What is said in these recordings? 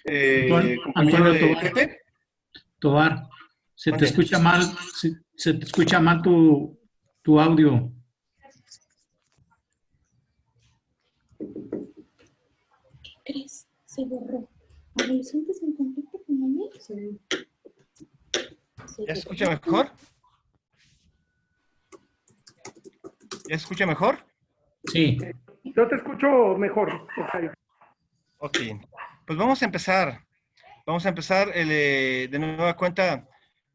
Antonio de Tobar, Pepe. Tobar, se te ¿Dónde? escucha mal, se te escucha mal tu audio. ¿Qué crees? Se borró. ¿Adolescentes en conflicto con la ley? ¿Ya se escucha mejor? ¿Ya se escucha mejor? Sí. Yo te escucho mejor, Tocayo. Ok, pues vamos a empezar. Vamos a empezar de nueva cuenta.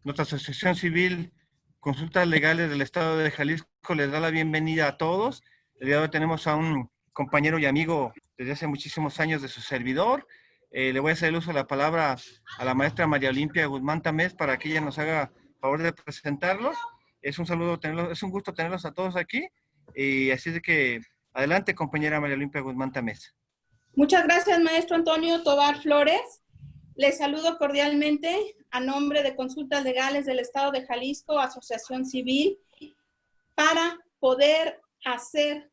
Nuestra Asociación Civil Consultas Legales del Estado de Jalisco les da la bienvenida a todos. El día de hoy tenemos a un compañero y amigo desde hace muchísimos años de su servidor. Le voy a hacer el uso de la palabra a la maestra María Olimpia Guzmán Tamés para que ella nos haga favor de presentarlos. Es un saludo tenerlos, es un gusto tenerlos a todos aquí. Y así de que adelante, compañera María Olimpia Guzmán Tamés. Muchas gracias, maestro Antonio Tobar Flores. Les saludo cordialmente a nombre de Consultas Legales del Estado de Jalisco, Asociación Civil, para poder hacer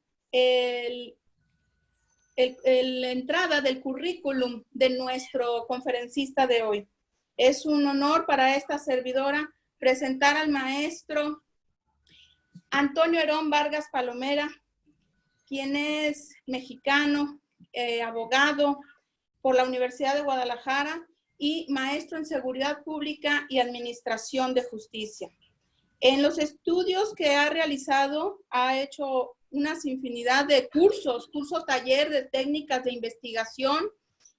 la entrada del currículum de nuestro conferencista de hoy. Es un honor para esta servidora presentar al maestro Antonio Herón Vargas Palomera, quien es mexicano, abogado por la Universidad de Guadalajara y maestro en Seguridad Pública y Administración de Justicia. En los estudios que ha realizado, ha hecho una infinidad de curso taller de técnicas de investigación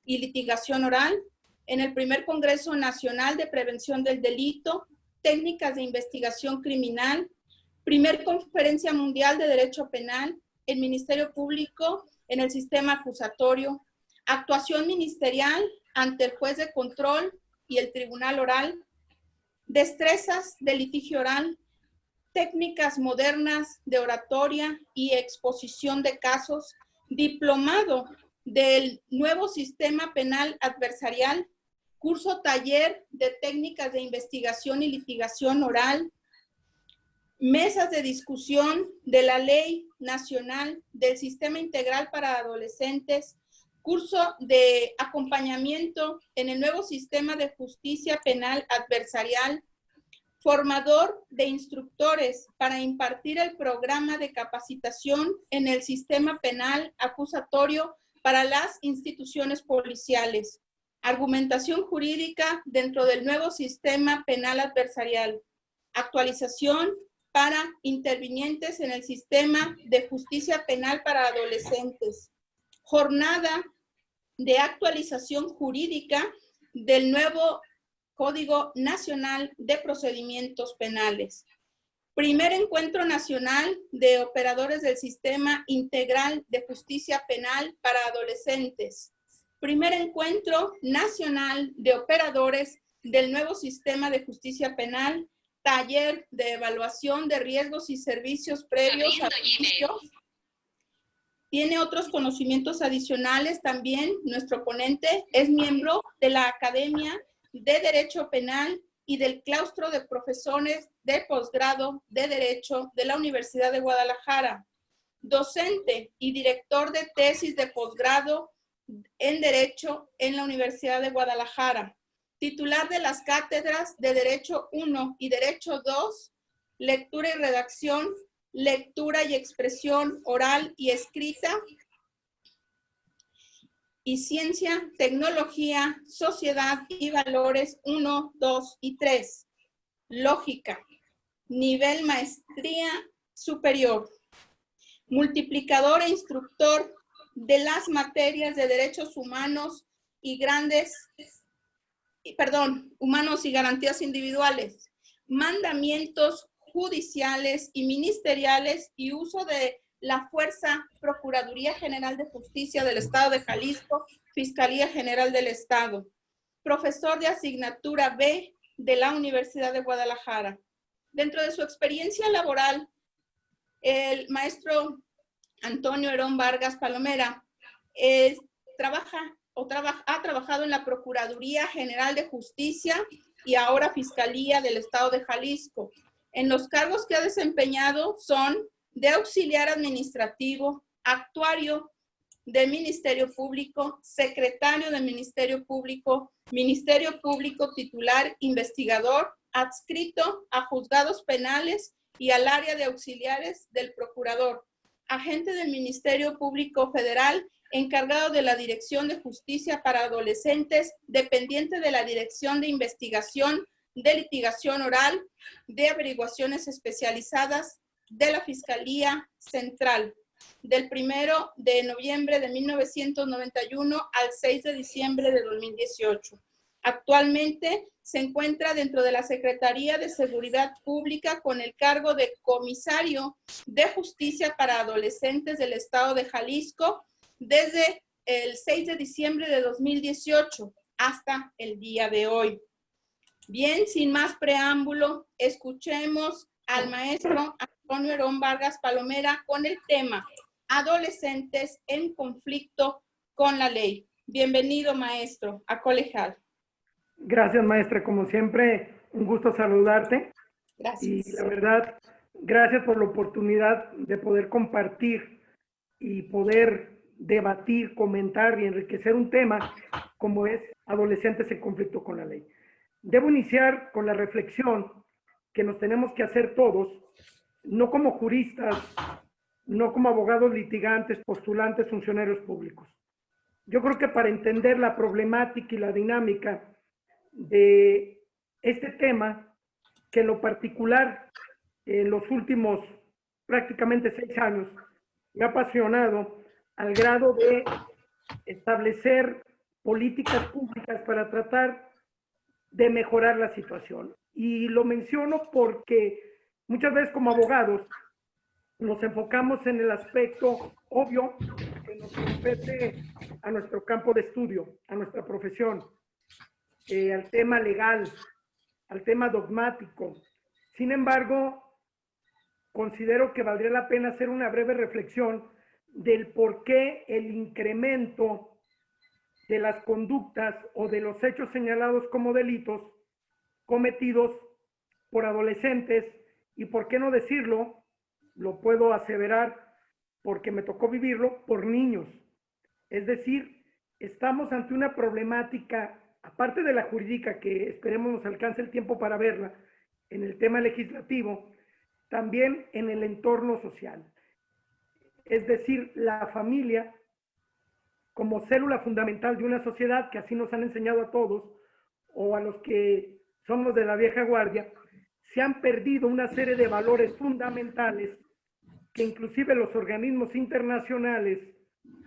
y litigación oral, en el primer Congreso Nacional de Prevención del Delito, técnicas de investigación criminal, primer Conferencia Mundial de Derecho Penal, el Ministerio Público en el sistema acusatorio, actuación ministerial ante el juez de control y el tribunal oral, destrezas de litigio oral, técnicas modernas de oratoria y exposición de casos, diplomado del nuevo sistema penal adversarial, curso taller de técnicas de investigación y litigación oral, mesas de discusión de la Ley Nacional del Sistema Integral para Adolescentes, curso de acompañamiento en el nuevo sistema de justicia penal adversarial, formador de instructores para impartir el programa de capacitación en el sistema penal acusatorio para las instituciones policiales, argumentación jurídica dentro del nuevo sistema penal adversarial, actualización para intervinientes en el sistema de justicia penal para adolescentes, jornada de actualización jurídica del nuevo Código Nacional de Procedimientos Penales, primer encuentro nacional de operadores del Sistema Integral de Justicia Penal para adolescentes, primer encuentro nacional de operadores del nuevo sistema de justicia penal, taller de evaluación de riesgos y servicios previos a juicio. Tiene otros conocimientos adicionales también. Nuestro ponente es miembro de la Academia de Derecho Penal y del claustro de profesores de posgrado de Derecho de la Universidad de Guadalajara, docente y director de tesis de posgrado en Derecho en la Universidad de Guadalajara, titular de las cátedras de Derecho 1 y Derecho 2, lectura y redacción, lectura y expresión oral y escrita, y ciencia, tecnología, sociedad y valores 1, 2 y 3. Lógica, nivel maestría superior. Multiplicador e instructor de las materias de derechos humanos y humanos y garantías individuales, mandamientos judiciales y ministeriales y uso de la Fuerza Procuraduría General de Justicia del Estado de Jalisco, Fiscalía General del Estado, profesor de asignatura B de la Universidad de Guadalajara. Dentro de su experiencia laboral, el maestro Antonio Herón Vargas Palomera ha trabajado en la Procuraduría General de Justicia y ahora Fiscalía del Estado de Jalisco. En los cargos que ha desempeñado son de auxiliar administrativo, actuario, del Ministerio Público, secretario del Ministerio Público titular, investigador, adscrito a juzgados penales y al área de auxiliares del procurador, agente del Ministerio Público Federal, encargado de la Dirección de Justicia para Adolescentes, dependiente de la Dirección de Investigación, de Litigación Oral, de Averiguaciones Especializadas de la Fiscalía Central, del 1 de noviembre de 1991 al 6 de diciembre de 2018. Actualmente se encuentra dentro de la Secretaría de Seguridad Pública con el cargo de Comisario de Justicia para Adolescentes del Estado de Jalisco desde el 6 de diciembre de 2018 hasta el día de hoy. Bien, sin más preámbulo, escuchemos al maestro Antonio Herón Vargas Palomera con el tema Adolescentes en conflicto con la ley. Bienvenido, maestro, a Colegial. Gracias, maestra. Como siempre, un gusto saludarte. Gracias. Y la verdad, gracias por la oportunidad de poder compartir y poder debatir, comentar y enriquecer un tema como es adolescentes en conflicto con la ley. Debo iniciar con la reflexión que nos tenemos que hacer todos, no como juristas, no como abogados litigantes, postulantes, funcionarios públicos. Yo creo que para entender la problemática y la dinámica de este tema, que en lo particular en los últimos prácticamente 6 años me ha apasionado al grado de establecer políticas públicas para tratar de mejorar la situación. Y lo menciono porque muchas veces como abogados nos enfocamos en el aspecto obvio que nos compete a nuestro campo de estudio, a nuestra profesión, al tema legal, al tema dogmático. Sin embargo, considero que valdría la pena hacer una breve reflexión del por qué el incremento de las conductas o de los hechos señalados como delitos cometidos por adolescentes y, por qué no decirlo, lo puedo aseverar porque me tocó vivirlo, por niños. Es decir, estamos ante una problemática, aparte de la jurídica, que esperemos nos alcance el tiempo para verla, en el tema legislativo, también en el entorno social. Es decir, la familia como célula fundamental de una sociedad, que así nos han enseñado a todos, o a los que somos de la vieja guardia, se han perdido una serie de valores fundamentales que inclusive los organismos internacionales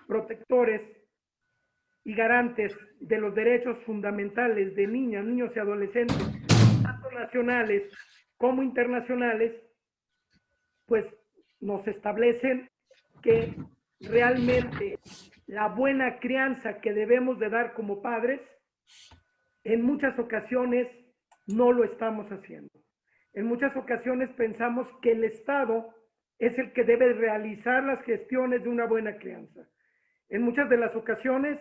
protectores y garantes de los derechos fundamentales de niñas, niños y adolescentes, tanto nacionales como internacionales, pues nos establecen que realmente la buena crianza que debemos de dar como padres, en muchas ocasiones no lo estamos haciendo. En muchas ocasiones pensamos que el Estado es el que debe realizar las gestiones de una buena crianza. En muchas de las ocasiones,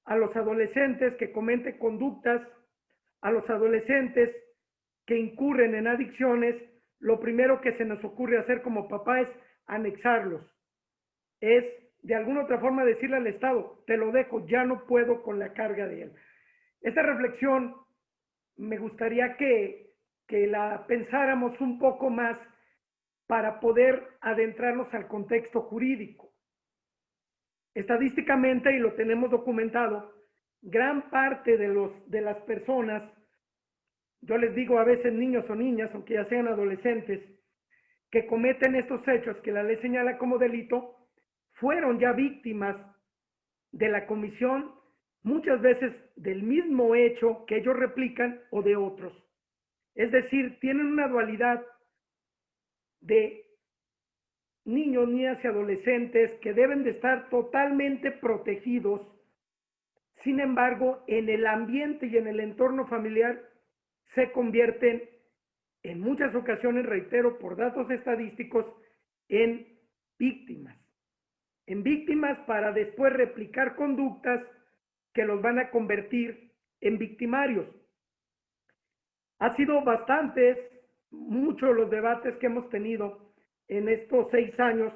a los adolescentes que cometen conductas, a los adolescentes que incurren en adicciones, lo primero que se nos ocurre hacer como papá es anexarlos. Es de alguna otra forma decirle al Estado, te lo dejo, ya no puedo con la carga de él. Esta reflexión me gustaría que la pensáramos un poco más para poder adentrarnos al contexto jurídico. Estadísticamente, y lo tenemos documentado, gran parte de las personas, yo les digo a veces niños o niñas, aunque ya sean adolescentes, que cometen estos hechos que la ley señala como delito, fueron ya víctimas de la comisión, muchas veces del mismo hecho que ellos replican o de otros. Es decir, tienen una dualidad de niños, niñas y adolescentes que deben de estar totalmente protegidos. Sin embargo, en el ambiente y en el entorno familiar se convierten en muchas ocasiones, reitero, por datos estadísticos, en víctimas. En víctimas para después replicar conductas que los van a convertir en victimarios. Ha sido muchos los debates que hemos tenido en estos 6 años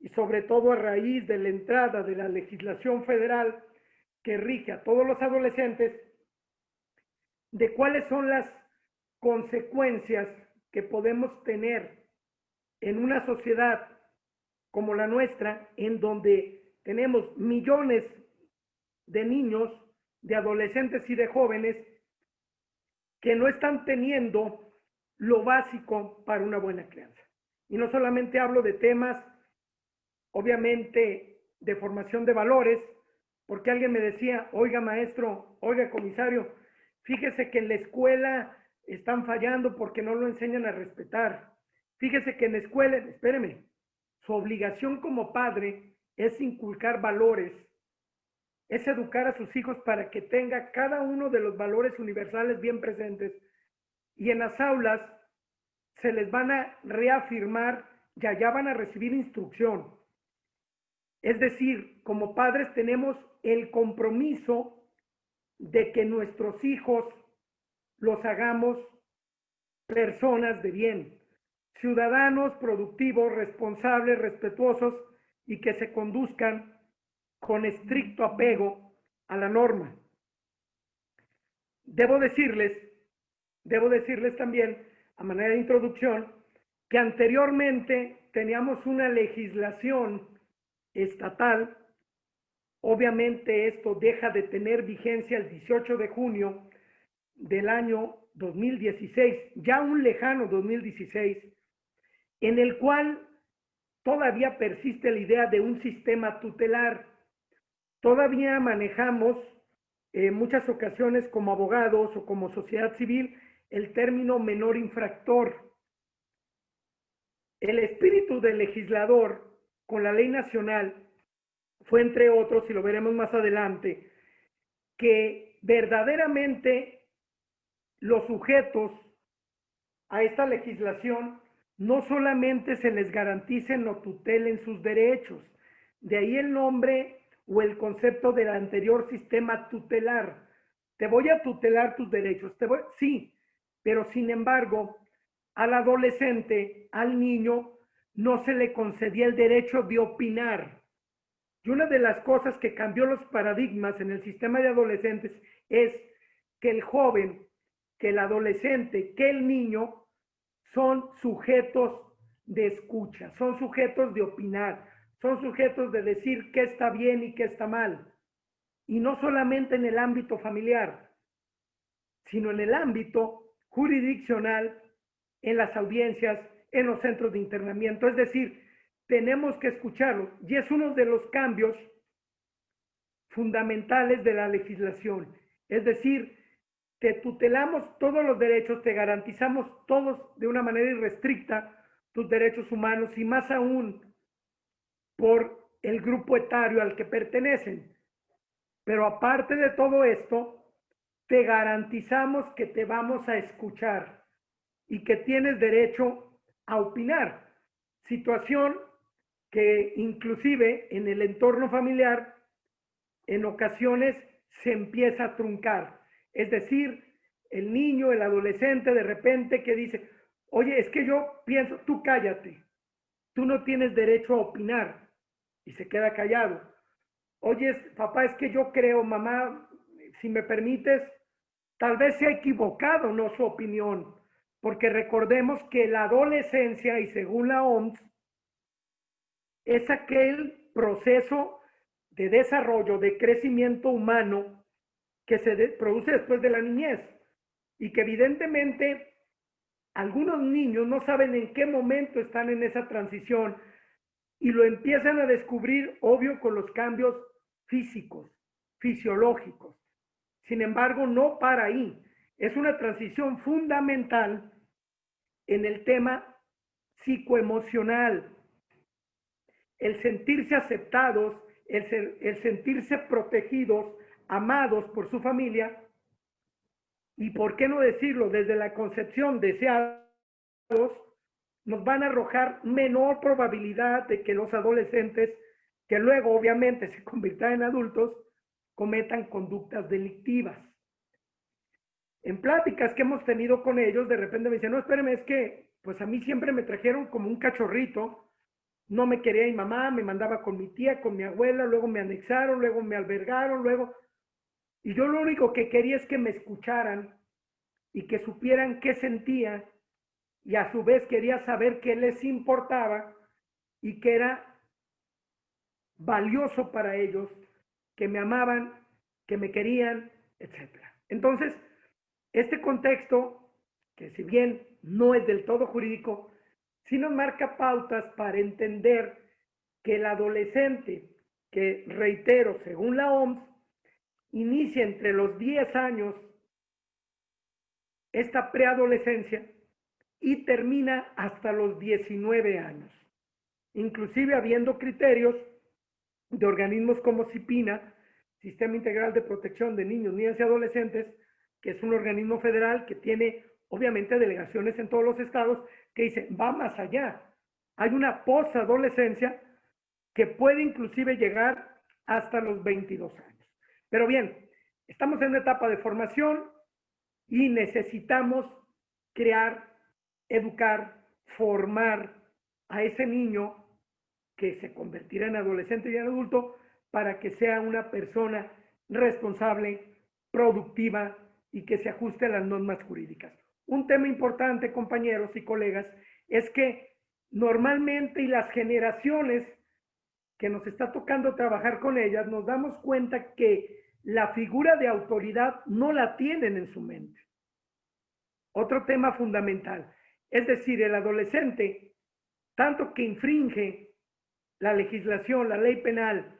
y sobre todo a raíz de la entrada de la legislación federal que rige a todos los adolescentes, de cuáles son las consecuencias que podemos tener en una sociedad como la nuestra, en donde tenemos millones de niños, de adolescentes y de jóvenes que no están teniendo lo básico para una buena crianza. Y no solamente hablo de temas, obviamente, de formación de valores, porque alguien me decía, oiga maestro, oiga comisario, fíjese que en la escuela están fallando porque no lo enseñan a respetar. Fíjese que en la escuela, espéreme, su obligación como padre es inculcar valores, es educar a sus hijos para que tenga cada uno de los valores universales bien presentes. Y en las aulas se les van a reafirmar y allá van a recibir instrucción. Es decir, como padres tenemos el compromiso de que nuestros hijos los hagamos personas de bien, ciudadanos productivos, responsables, respetuosos y que se conduzcan con estricto apego a la norma. Debo decirles también, a manera de introducción, que anteriormente teníamos una legislación estatal. Obviamente esto deja de tener vigencia el 18 de junio del año 2016, ya un lejano 2016, en el cual todavía persiste la idea de un sistema tutelar. Todavía manejamos en muchas ocasiones como abogados o como sociedad civil el término menor infractor. El espíritu del legislador con la ley nacional fue, entre otros, y lo veremos más adelante, que verdaderamente los sujetos a esta legislación no solamente se les garanticen o tutelen sus derechos, de ahí el nombre o el concepto del anterior sistema tutelar. Te voy a tutelar tus derechos, sí, pero sin embargo, al adolescente, al niño, no se le concedía el derecho de opinar. Y una de las cosas que cambió los paradigmas en el sistema de adolescentes es que el joven, que el adolescente, que el niño son sujetos de escucha, son sujetos de opinar, son sujetos de decir qué está bien y qué está mal. Y no solamente en el ámbito familiar, sino en el ámbito jurisdiccional, en las audiencias, en los centros de internamiento. Es decir, tenemos que escucharlos. Y es uno de los cambios fundamentales de la legislación. Es decir, te tutelamos todos los derechos, te garantizamos todos de una manera irrestricta tus derechos humanos y más aún por el grupo etario al que pertenecen. Pero aparte de todo esto, te garantizamos que te vamos a escuchar y que tienes derecho a opinar. Situación que inclusive en el entorno familiar en ocasiones se empieza a truncar. Es decir, el niño, el adolescente de repente que dice, oye, es que yo pienso, tú cállate, tú no tienes derecho a opinar, y se queda callado. Oye, papá, es que yo creo, mamá, si me permites, tal vez se ha equivocado, no su opinión, porque recordemos que la adolescencia, y según la OMS, es aquel proceso de desarrollo, de crecimiento humano que se produce después de la niñez y que evidentemente algunos niños no saben en qué momento están en esa transición y lo empiezan a descubrir, obvio, con los cambios físicos, fisiológicos. Sin embargo, no para ahí. Es una transición fundamental en el tema psicoemocional, el sentirse aceptados, el sentirse protegidos, amados por su familia, y por qué no decirlo, desde la concepción deseados, nos van a arrojar menor probabilidad de que los adolescentes, que luego obviamente se conviertan en adultos, cometan conductas delictivas. En pláticas que hemos tenido con ellos, de repente me dicen, no, espérame, es que pues a mí siempre me trajeron como un cachorrito no me quería mi mamá, me mandaba con mi tía, con mi abuela, luego me anexaron, luego me albergaron, luego... Y yo lo único que quería es que me escucharan y que supieran qué sentía, y a su vez quería saber qué les importaba y que era valioso para ellos, que me amaban, que me querían, etc. Entonces, este contexto, que si bien no es del todo jurídico, sí nos marca pautas para entender que el adolescente, que reitero, según la OMS, inicia entre los 10 años esta preadolescencia y termina hasta los 19 años, inclusive habiendo criterios de organismos como CIPINA, Sistema Integral de Protección de Niños, Niñas y Adolescentes, que es un organismo federal que tiene obviamente delegaciones en todos los estados, que dice, va más allá. Hay una posadolescencia que puede inclusive llegar hasta los 22 años. Pero bien, estamos en una etapa de formación y necesitamos crear, educar, formar a ese niño que se convertirá en adolescente y en adulto para que sea una persona responsable, productiva y que se ajuste a las normas jurídicas. Un tema importante, compañeros y colegas, es que normalmente y las generaciones que nos está tocando trabajar con ellas, nos damos cuenta que la figura de autoridad no la tienen en su mente. Otro tema fundamental, es decir, el adolescente, tanto que infringe la legislación, la ley penal,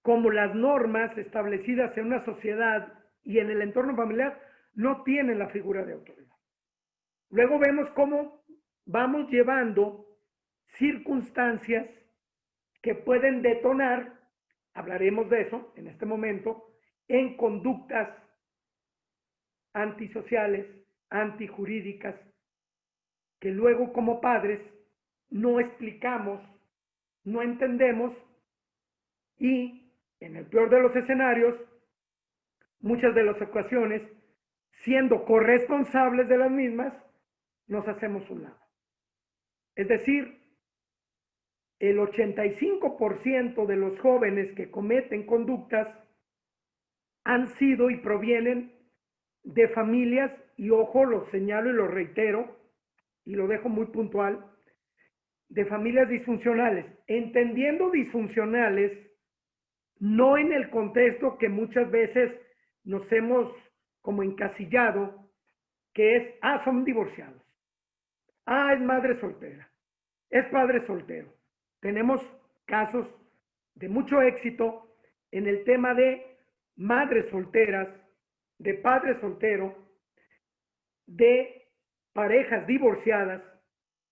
como las normas establecidas en una sociedad y en el entorno familiar, no tienen la figura de autoridad. Luego vemos cómo vamos llevando circunstancias que pueden detonar, hablaremos de eso en este momento, en conductas antisociales, antijurídicas, que luego como padres no explicamos, no entendemos y en el peor de los escenarios, muchas de las ocasiones, siendo corresponsables de las mismas, nos hacemos un lado. Es decir, el 85% de los jóvenes que cometen conductas han sido y provienen de familias, y ojo, lo señalo y lo reitero, y lo dejo muy puntual, de familias disfuncionales, entendiendo disfuncionales no en el contexto que muchas veces nos hemos como encasillado, que es, son divorciados, es madre soltera, es padre soltero. Tenemos casos de mucho éxito en el tema de madres solteras, de padre soltero, de parejas divorciadas,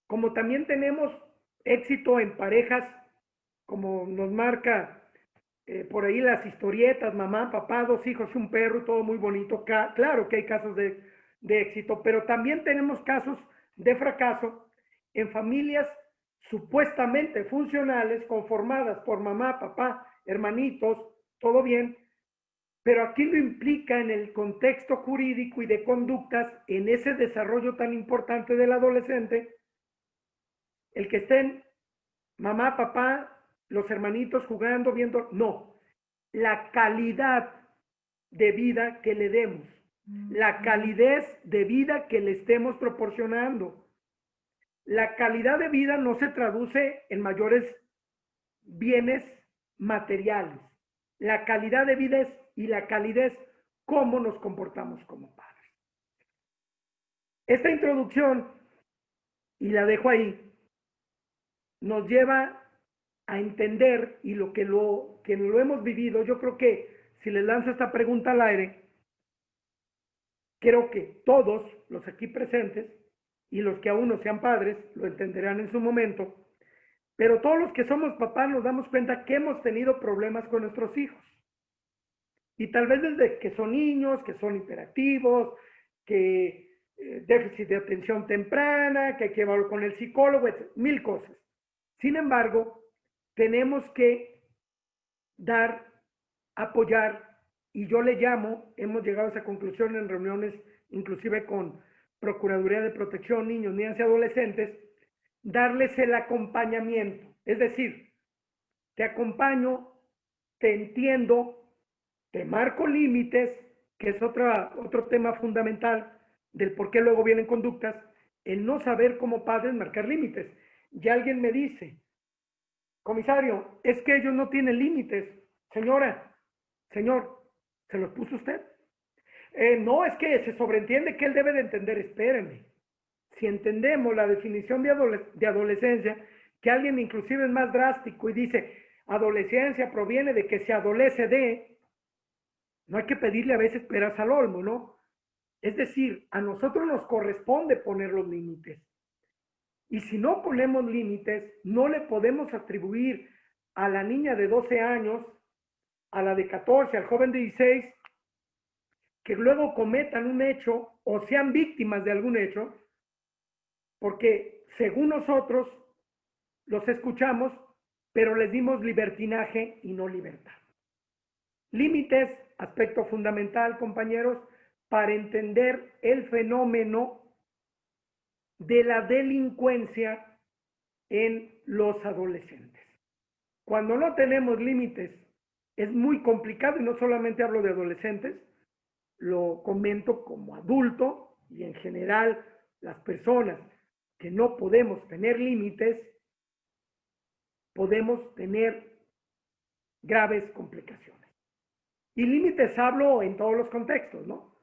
como también tenemos éxito en parejas, como nos marca por ahí las historietas, mamá, papá, 2 hijos y un perro, todo muy bonito. Claro que hay casos de éxito, pero también tenemos casos de fracaso en familias supuestamente funcionales, conformadas por mamá, papá, hermanitos, todo bien, pero aquí lo implica en el contexto jurídico y de conductas, en ese desarrollo tan importante del adolescente, el que estén mamá, papá, los hermanitos jugando, viendo, no, la calidad de vida que le demos, la calidez de vida que le estemos proporcionando. La calidad de vida no se traduce en mayores bienes materiales. La calidad de vida y la calidez, cómo nos comportamos como padres. Esta introducción, y la dejo ahí, nos lleva a entender, y lo que lo hemos vivido, yo creo que si les lanzo esta pregunta al aire, creo que todos los aquí presentes y los que aún no sean padres lo entenderán en su momento, pero todos los que somos papás nos damos cuenta que hemos tenido problemas con nuestros hijos. Y tal vez desde que son niños, que son hiperactivos, que déficit de atención temprana, que hay que llevarlo con el psicólogo, etc., 1000 cosas. Sin embargo, tenemos que dar, apoyar, y yo le llamo, hemos llegado a esa conclusión en reuniones inclusive con Procuraduría de Protección, Niños, Niñas y Adolescentes, darles el acompañamiento. Es decir, te acompaño, te entiendo, te marco límites, que es otro tema fundamental del por qué luego vienen conductas, el no saber como padres marcar límites. Y alguien me dice, comisario, es que ellos no tienen límites. Señora, señor, ¿se los puso usted? No, es que se sobreentiende que él debe de entender. Espérenme. Si entendemos la definición de adolescencia, que alguien inclusive es más drástico y dice, adolescencia proviene de que se adolece de, no hay que pedirle a veces peras al olmo, ¿no? Es decir, a nosotros nos corresponde poner los límites. Y si no ponemos límites, no le podemos atribuir a la niña de 12 años, a la de 14, al joven de 16, que luego cometan un hecho o sean víctimas de algún hecho, porque según nosotros los escuchamos, pero les dimos libertinaje y no libertad. Límites, aspecto fundamental, compañeros, para entender el fenómeno de la delincuencia en los adolescentes. Cuando no tenemos límites, es muy complicado, y no solamente hablo de adolescentes, lo comento como adulto y en general las personas que no podemos tener límites, podemos tener graves complicaciones. Y límites hablo en todos los contextos, ¿no?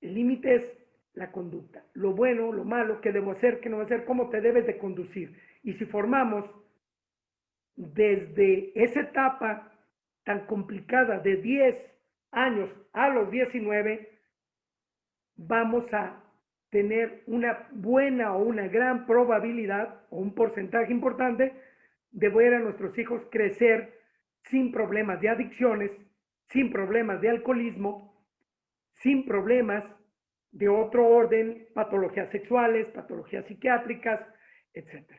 El límite es la conducta, lo bueno, lo malo, qué debo hacer, qué no debo hacer, cómo te debes de conducir. Y si formamos desde esa etapa tan complicada de 10 años a los 19, vamos a tener una buena o una gran probabilidad o un porcentaje importante de ver a nuestros hijos crecer sin problemas de adicciones, sin problemas de alcoholismo, sin problemas de otro orden, patologías sexuales, patologías psiquiátricas, etc.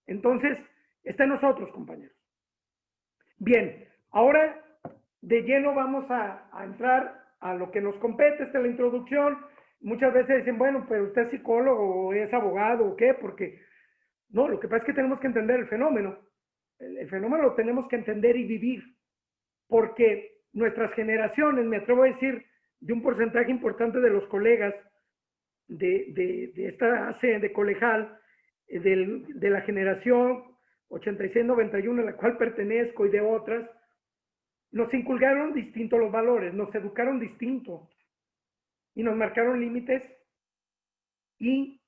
Entonces, está en nosotros, compañeros. Bien, ahora de lleno vamos a entrar a lo que nos compete. Esta es la introducción. Muchas veces dicen, bueno, pero usted es psicólogo o es abogado o qué, porque no, lo que pasa es que tenemos que entender el fenómeno. El fenómeno lo tenemos que entender y vivir, porque nuestras generaciones, me atrevo a decir, de un porcentaje importante de los colegas de esta ACE de colegial, de la generación 86-91 a la cual pertenezco y de otras, nos inculcaron distinto los valores, nos educaron distinto y nos marcaron límites y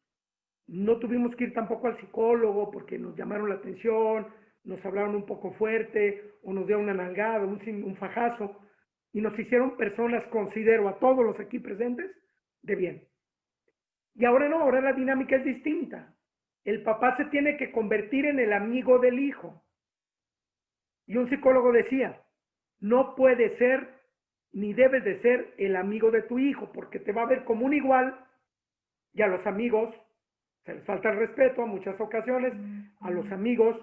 no tuvimos que ir tampoco al psicólogo porque nos llamaron la atención, nos hablaron un poco fuerte o nos dieron una nalgada, un fajazo y nos hicieron personas, considero a todos los aquí presentes, de bien. Y ahora no, ahora la dinámica es distinta. El papá se tiene que convertir en el amigo del hijo. Y un psicólogo decía, no puede ser ni debes de ser el amigo de tu hijo, porque te va a ver como un igual y a los amigos se les falta el respeto a muchas ocasiones, a los amigos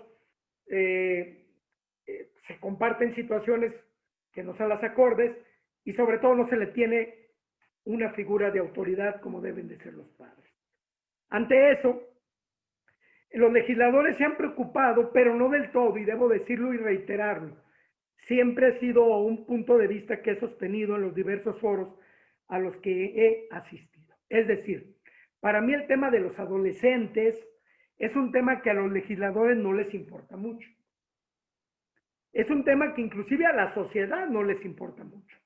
se comparten situaciones que no son las acordes y sobre todo no se le tiene una figura de autoridad como deben de ser los padres. Ante eso, los legisladores se han preocupado, pero no del todo, y debo decirlo y reiterarlo. Siempre ha sido un punto de vista que he sostenido en los diversos foros a los que he asistido. Es decir, para mí el tema de los adolescentes es un tema que a los legisladores no les importa mucho. Es un tema que inclusive a la sociedad no les importa mucho.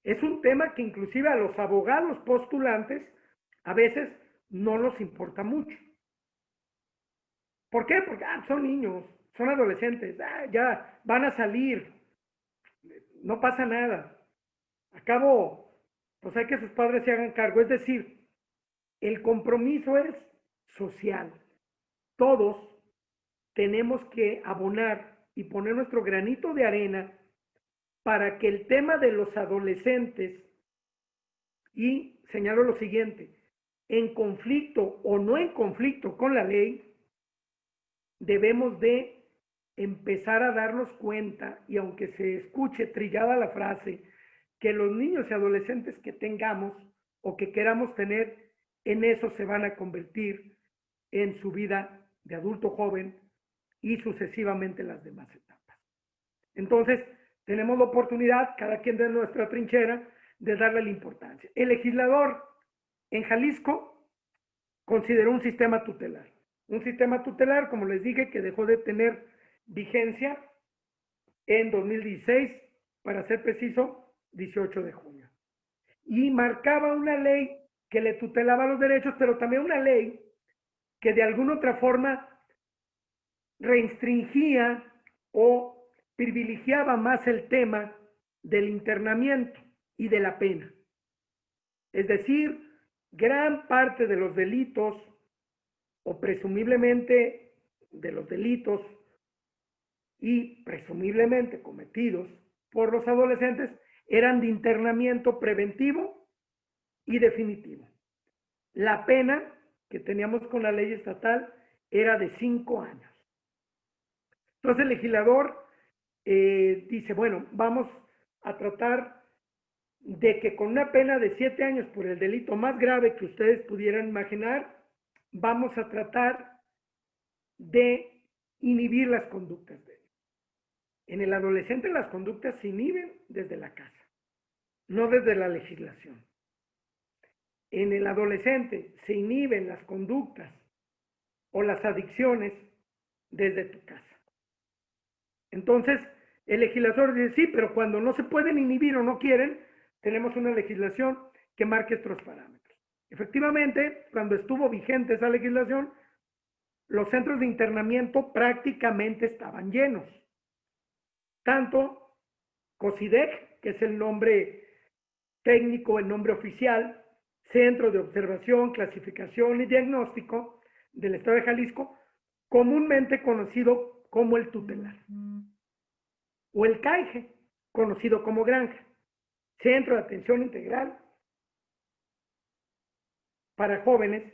Es un tema que inclusive a los abogados postulantes a veces no nos importa mucho. ¿Por qué? Porque son niños, son adolescentes, ya van a salir, no pasa nada. A cabo, pues hay que sus padres se hagan cargo. Es decir, el compromiso es social. Todos tenemos que abonar y poner nuestro granito de arena para que el tema de los adolescentes, y señalo lo siguiente, en conflicto o no en conflicto con la ley, debemos de empezar a darnos cuenta, y aunque se escuche trillada la frase, que los niños y adolescentes que tengamos o que queramos tener, en eso se van a convertir en su vida de adulto joven y sucesivamente las demás etapas. Entonces, tenemos la oportunidad, cada quien de nuestra trinchera, de darle la importancia. El legislador en Jalisco consideró un sistema tutelar. Un sistema tutelar, como les dije, que dejó de tener vigencia en 2016, para ser preciso, 18 de junio. Y marcaba una ley que le tutelaba los derechos, pero también una ley que de alguna otra forma restringía o privilegiaba más el tema del internamiento y de la pena. Es decir, gran parte de los delitos, o presumiblemente de los delitos y presumiblemente cometidos por los adolescentes, eran de internamiento preventivo y definitivo. La pena que teníamos con la ley estatal era de 5 años. Entonces el legislador dice, bueno, vamos a tratar de que con una pena de 7 años por el delito más grave que ustedes pudieran imaginar, vamos a tratar de inhibir las conductas de él. En el adolescente las conductas se inhiben desde la casa, no desde la legislación. En el adolescente se inhiben las conductas o las adicciones desde tu casa. Entonces, el legislador dice, sí, pero cuando no se pueden inhibir o no quieren, tenemos una legislación que marque estos parámetros. Efectivamente, cuando estuvo vigente esa legislación, los centros de internamiento prácticamente estaban llenos. Tanto COSIDEC, que es el nombre técnico, el nombre oficial, Centro de Observación, Clasificación y Diagnóstico del Estado de Jalisco, comúnmente conocido como el tutelar, o el CAIGE, conocido como granja, Centro de Atención Integral para Jóvenes,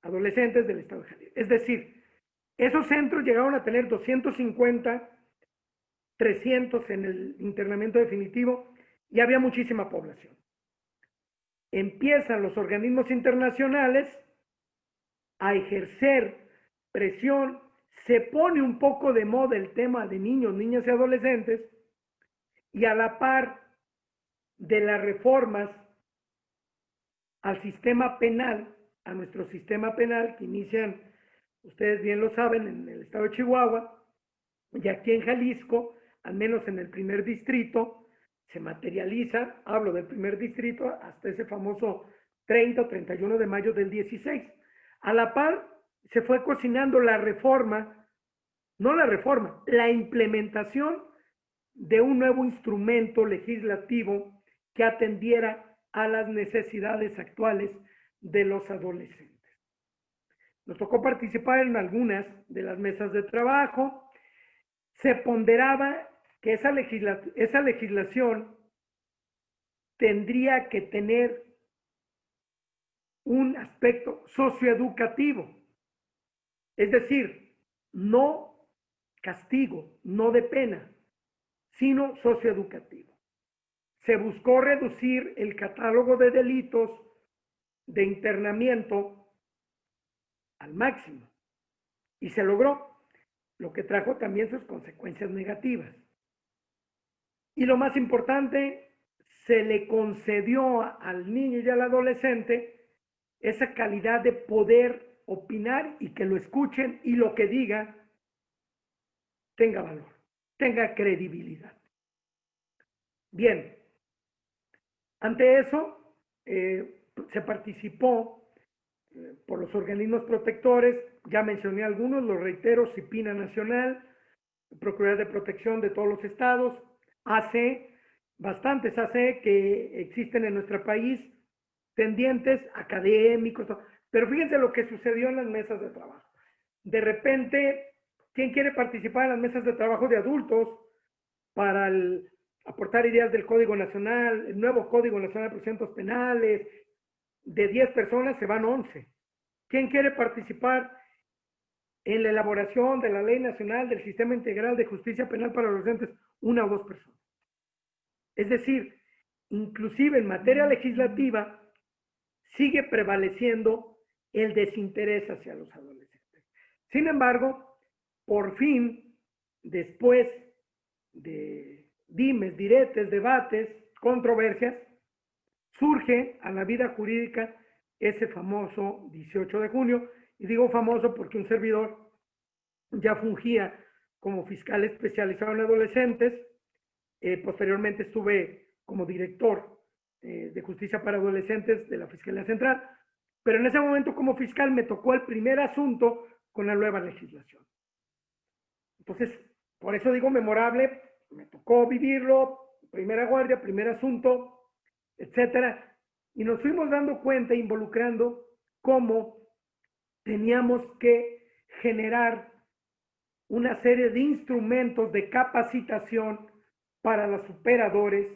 Adolescentes del Estado de Jalisco. Es decir, esos centros llegaron a tener 250, 300 en el internamiento definitivo y había muchísima población. Empiezan los organismos internacionales a ejercer presión, se pone un poco de moda el tema de niños, niñas y adolescentes, y a la par de las reformas al sistema penal, a nuestro sistema penal, que inician, ustedes bien lo saben, en el estado de Chihuahua, y aquí en Jalisco, al menos en el primer distrito, se materializa, hablo del primer distrito, hasta ese famoso 30 o 31 de mayo del 16. A la par, se fue cocinando la reforma, no la reforma, la implementación de un nuevo instrumento legislativo que atendiera a las necesidades actuales de los adolescentes. Nos tocó participar en algunas de las mesas de trabajo. Se ponderaba que esa legislación tendría que tener un aspecto socioeducativo, es decir, no castigo, no de pena, sino socioeducativo. Se buscó reducir el catálogo de delitos de internamiento al máximo y se logró, lo que trajo también sus consecuencias negativas. Y lo más importante, se le concedió al niño y al adolescente esa calidad de poder opinar y que lo escuchen y lo que diga tenga valor, tenga credibilidad. Bien, ante eso se participó por los organismos protectores, ya mencioné algunos, los reitero, CIPINA Nacional, Procuraduría de Protección de todos los estados, AC, bastantes AC que existen en nuestro país, tendientes, académicos, pero fíjense lo que sucedió en las mesas de trabajo. De repente, ¿quién quiere participar en las mesas de trabajo de adultos para aportar ideas del Código Nacional, el nuevo Código Nacional de Procedimientos Penales? De 10 personas se van 11. ¿Quién quiere participar en la elaboración de la Ley Nacional del Sistema Integral de Justicia Penal para Adolescentes? 1 o 2 personas. Es decir, inclusive en materia legislativa sigue prevaleciendo el desinterés hacia los adolescentes. Sin embargo, por fin, después de dimes, diretes, debates, controversias, surge a la vida jurídica ese famoso 18 de junio, y digo famoso porque un servidor ya fungía como fiscal especializado en adolescentes, posteriormente estuve como director de justicia para adolescentes de la Fiscalía Central, pero en ese momento como fiscal me tocó el primer asunto con la nueva legislación. Entonces, por eso digo memorable, me tocó vivirlo, primera guardia, primer asunto, etcétera, y nos fuimos dando cuenta, involucrando cómo teníamos que generar una serie de instrumentos de capacitación para los operadores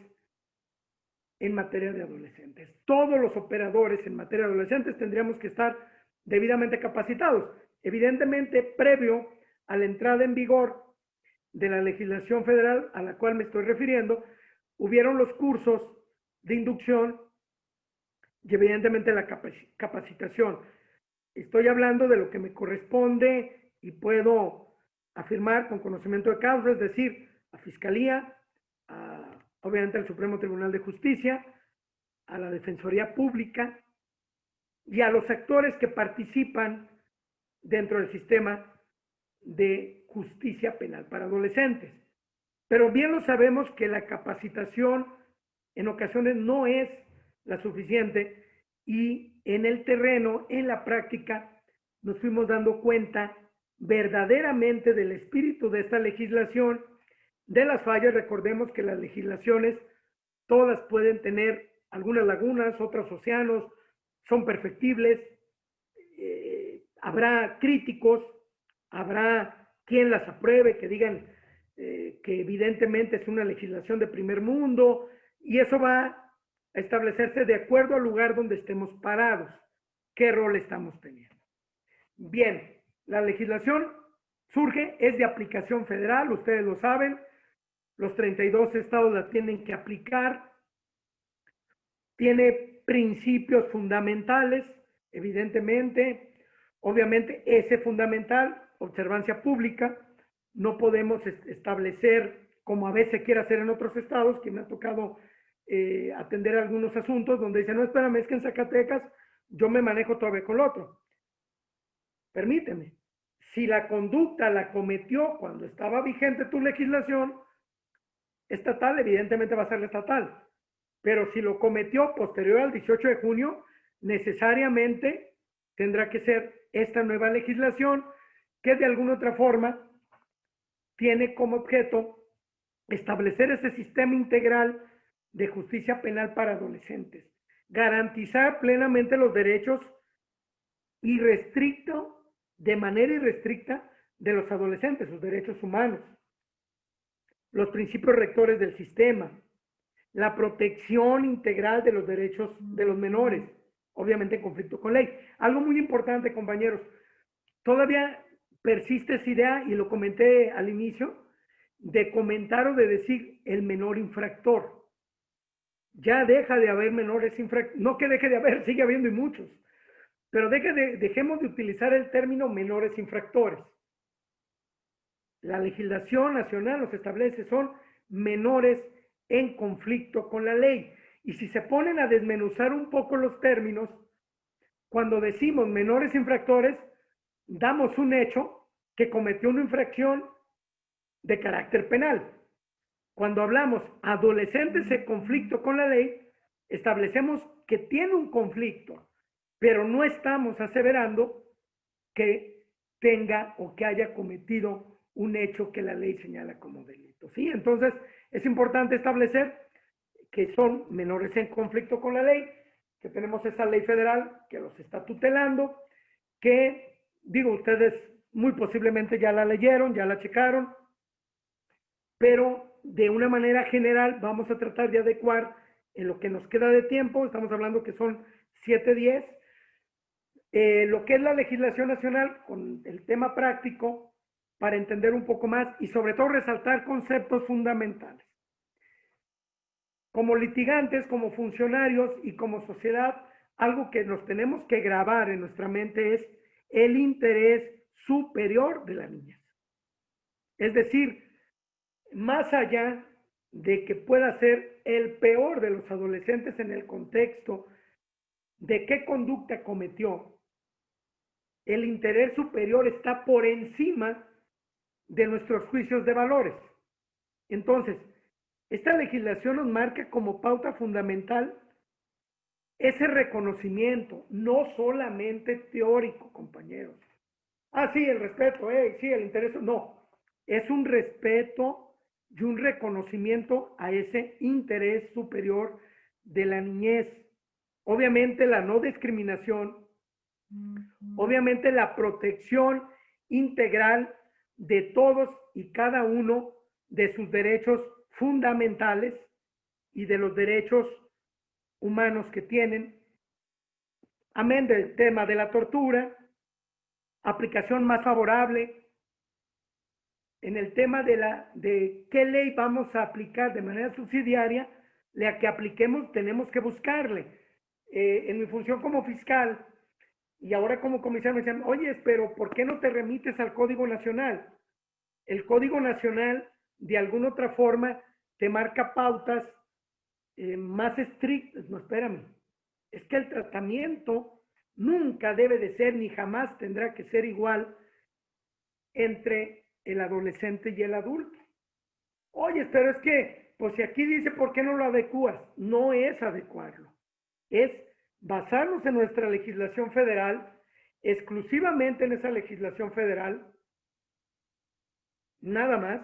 en materia de adolescentes. Todos los operadores en materia de adolescentes tendríamos que estar debidamente capacitados. Evidentemente, previo a la entrada en vigor de la legislación federal a la cual me estoy refiriendo, hubieron los cursos de inducción y evidentemente la capacitación. Estoy hablando de lo que me corresponde y puedo afirmar con conocimiento de causa, es decir, a Fiscalía, obviamente al Supremo Tribunal de Justicia, a la Defensoría Pública y a los actores que participan dentro del sistema de justicia penal para adolescentes. Pero bien lo sabemos que la capacitación en ocasiones no es la suficiente y en el terreno, en la práctica, nos fuimos dando cuenta verdaderamente del espíritu de esta legislación, de las fallas. Recordemos que las legislaciones todas pueden tener algunas lagunas, otros océanos, son perfectibles, habrá críticos, habrá quien las apruebe, que digan que evidentemente es una legislación de primer mundo, y eso va a establecerse de acuerdo al lugar donde estemos parados, qué rol estamos teniendo. Bien, la legislación surge, es de aplicación federal, ustedes lo saben, los 32 estados la tienen que aplicar, tiene principios fundamentales, evidentemente, obviamente ese fundamental, observancia pública, no podemos establecer, como a veces quiere hacer en otros estados, que me ha tocado atender algunos asuntos donde dicen, no, espérame, es que en Zacatecas yo me manejo todavía con lo otro. Permíteme, si la conducta la cometió cuando estaba vigente tu legislación estatal, evidentemente va a ser la estatal, pero si lo cometió posterior al 18 de junio, necesariamente tendrá que ser esta nueva legislación que de alguna otra forma tiene como objeto establecer ese sistema integral de justicia penal para adolescentes, garantizar plenamente los derechos de manera irrestricta de los adolescentes, sus derechos humanos, los principios rectores del sistema, la protección integral de los derechos de los menores, obviamente en conflicto con ley. Algo muy importante, compañeros, todavía persiste esa idea, y lo comenté al inicio, de comentar o de decir el menor infractor. Ya deja de haber menores infractores, no que deje de haber, sigue habiendo y muchos, pero dejemos de utilizar el término menores infractores. La legislación nacional nos establece, son menores en conflicto con la ley. Y si se ponen a desmenuzar un poco los términos, cuando decimos menores infractores, damos un hecho que cometió una infracción de carácter penal. Cuando hablamos adolescentes en conflicto con la ley, establecemos que tiene un conflicto, pero no estamos aseverando que tenga o que haya cometido un hecho que la ley señala como delito. ¿Sí? Entonces, es importante establecer que son menores en conflicto con la ley, que tenemos esa ley federal que los está tutelando, que, digo, ustedes muy posiblemente ya la leyeron, ya la checaron, pero de una manera general vamos a tratar de adecuar en lo que nos queda de tiempo, estamos hablando que son 7 días, lo que es la legislación nacional con el tema práctico para entender un poco más y sobre todo resaltar conceptos fundamentales. Como litigantes, como funcionarios y como sociedad, algo que nos tenemos que grabar en nuestra mente es el interés superior de la niñez. Es decir, más allá de que pueda ser el peor de los adolescentes en el contexto de qué conducta cometió, el interés superior está por encima de nuestros juicios de valores. Entonces, esta legislación nos marca como pauta fundamental ese reconocimiento, no solamente teórico, compañeros. Ah, sí, el respeto, sí, el interés, no. Es un respeto y un reconocimiento a ese interés superior de la niñez. Obviamente la no discriminación, obviamente la protección integral de todos y cada uno de sus derechos fundamentales y de los derechos humanos que tienen, amén del tema de la tortura, aplicación más favorable, en el tema de qué ley vamos a aplicar de manera subsidiaria, la que apliquemos tenemos que buscarle. En mi función como fiscal y ahora como comisario me dicen, oye, pero ¿por qué no te remites al Código Nacional? El Código Nacional de alguna otra forma te marca pautas más estrictas. No, espérame, es que el tratamiento nunca debe de ser ni jamás tendrá que ser igual entre el adolescente y el adulto. Oye, pero es que, pues si aquí dice, ¿por qué no lo adecuas? No es adecuarlo, es basarnos en nuestra legislación federal, exclusivamente en esa legislación federal, nada más,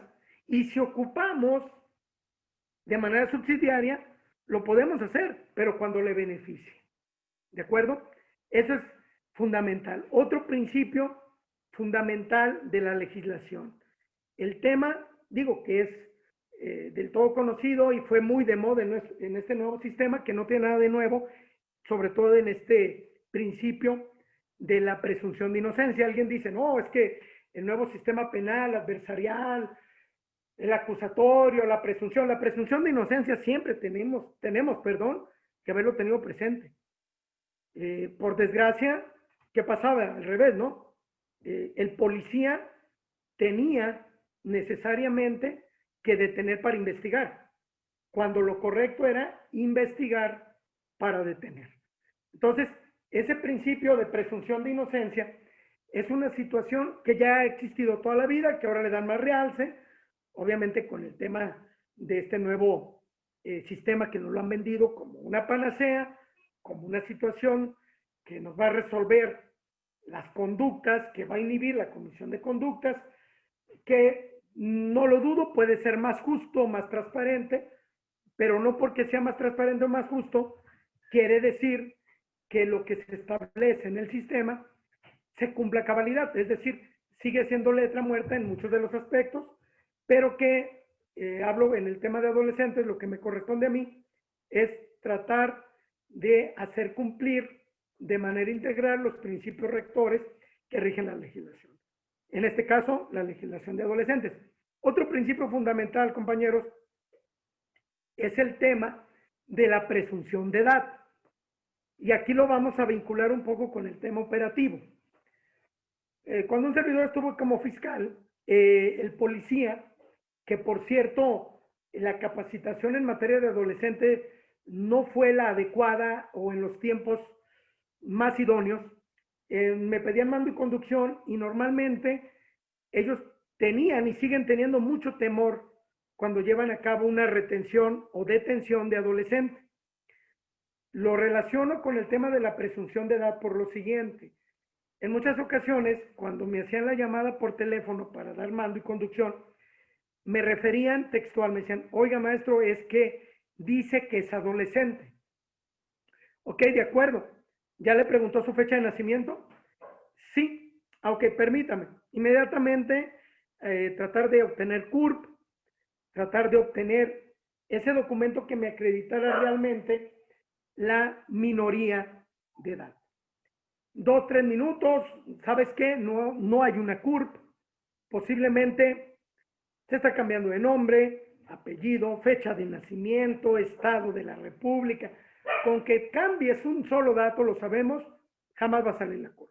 y si ocupamos de manera subsidiaria, lo podemos hacer, pero cuando le beneficie. ¿De acuerdo? Eso es fundamental. Otro principio fundamental de la legislación. El tema, digo que es del todo conocido y fue muy de moda en este nuevo sistema, que no tiene nada de nuevo, sobre todo en este principio de la presunción de inocencia. Alguien dice, no, es que el nuevo sistema penal, adversarial, el acusatorio, la presunción de inocencia siempre tenemos, que haberlo tenido presente. Por desgracia, ¿qué pasaba? Al revés, ¿no? El policía tenía necesariamente que detener para investigar, cuando lo correcto era investigar para detener. Entonces, ese principio de presunción de inocencia es una situación que ya ha existido toda la vida, que ahora le dan más realce, obviamente con el tema de este nuevo sistema que nos lo han vendido como una panacea, como una situación que nos va a resolver las conductas, que va a inhibir la comisión de conductas, que no lo dudo, puede ser más justo, más transparente, pero no porque sea más transparente o más justo, quiere decir que lo que se establece en el sistema se cumpla a cabalidad, es decir, sigue siendo letra muerta en muchos de los aspectos, pero que, hablo en el tema de adolescentes, lo que me corresponde a mí es tratar de hacer cumplir de manera integral los principios rectores que rigen la legislación. En este caso, la legislación de adolescentes. Otro principio fundamental, compañeros, es el tema de la presunción de edad. Y aquí lo vamos a vincular un poco con el tema operativo. Cuando un servidor estuvo como fiscal, el policía, que por cierto, la capacitación en materia de adolescente no fue la adecuada o en los tiempos más idóneos, me pedían mando y conducción y normalmente ellos tenían y siguen teniendo mucho temor cuando llevan a cabo una retención o detención de adolescente. Lo relaciono con el tema de la presunción de edad por lo siguiente. En muchas ocasiones, cuando me hacían la llamada por teléfono para dar mando y conducción, me referían textual, me decían, oiga maestro, es que dice que es adolescente. Ok, de acuerdo. ¿Ya le preguntó su fecha de nacimiento? Sí. Ok, permítame. Inmediatamente tratar de obtener CURP, tratar de obtener ese documento que me acreditara realmente la minoría de edad. 2, 3 minutos, ¿sabes qué? No hay una CURP, posiblemente se está cambiando de nombre, apellido, fecha de nacimiento, estado de la república. Con que cambies un solo dato, lo sabemos, jamás va a salir la CURP.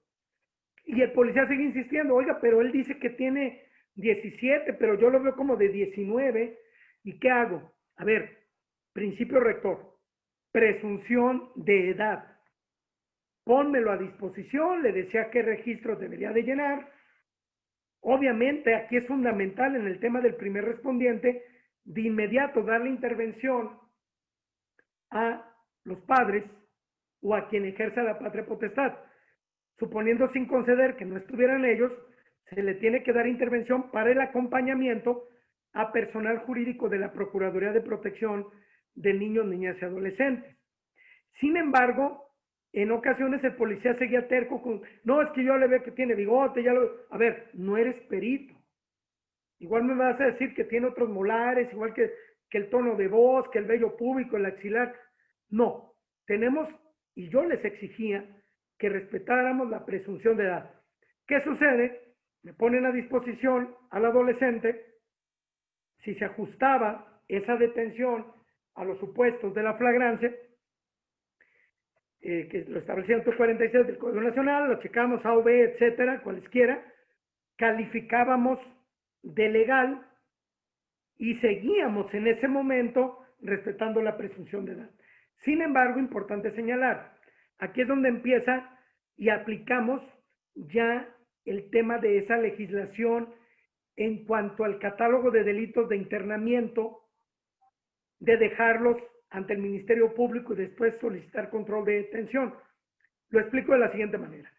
Y el policía sigue insistiendo, oiga, pero él dice que tiene 17, pero yo lo veo como de 19. ¿Y qué hago? A ver, principio rector, presunción de edad. Pónmelo a disposición, le decía qué registros debería de llenar. Obviamente aquí es fundamental en el tema del primer respondiente de inmediato darle intervención a los padres o a quien ejerza la patria potestad. Suponiendo sin conceder que no estuvieran ellos, se le tiene que dar intervención para el acompañamiento a personal jurídico de la Procuraduría de Protección de Niños, Niñas y Adolescentes. Sin embargo, en ocasiones el policía seguía terco con, no, es que yo le veo que tiene bigote, ya lo... A ver, no eres perito. Igual me vas a decir que tiene otros molares, igual que el tono de voz, que el vello púbico, el axilar. No, tenemos, y yo les exigía que respetáramos la presunción de edad. ¿Qué sucede? Me ponen a disposición al adolescente, si se ajustaba esa detención a los supuestos de la flagrancia, que lo establecía el 146 del Código Nacional, lo checamos A o B, etcétera, cualesquiera, calificábamos de legal y seguíamos en ese momento respetando la presunción de edad. Sin embargo, importante señalar, aquí es donde empieza y aplicamos ya el tema de esa legislación en cuanto al catálogo de delitos de internamiento, de dejarlos ante el Ministerio Público y después solicitar control de detención. Lo explico de la siguiente manera.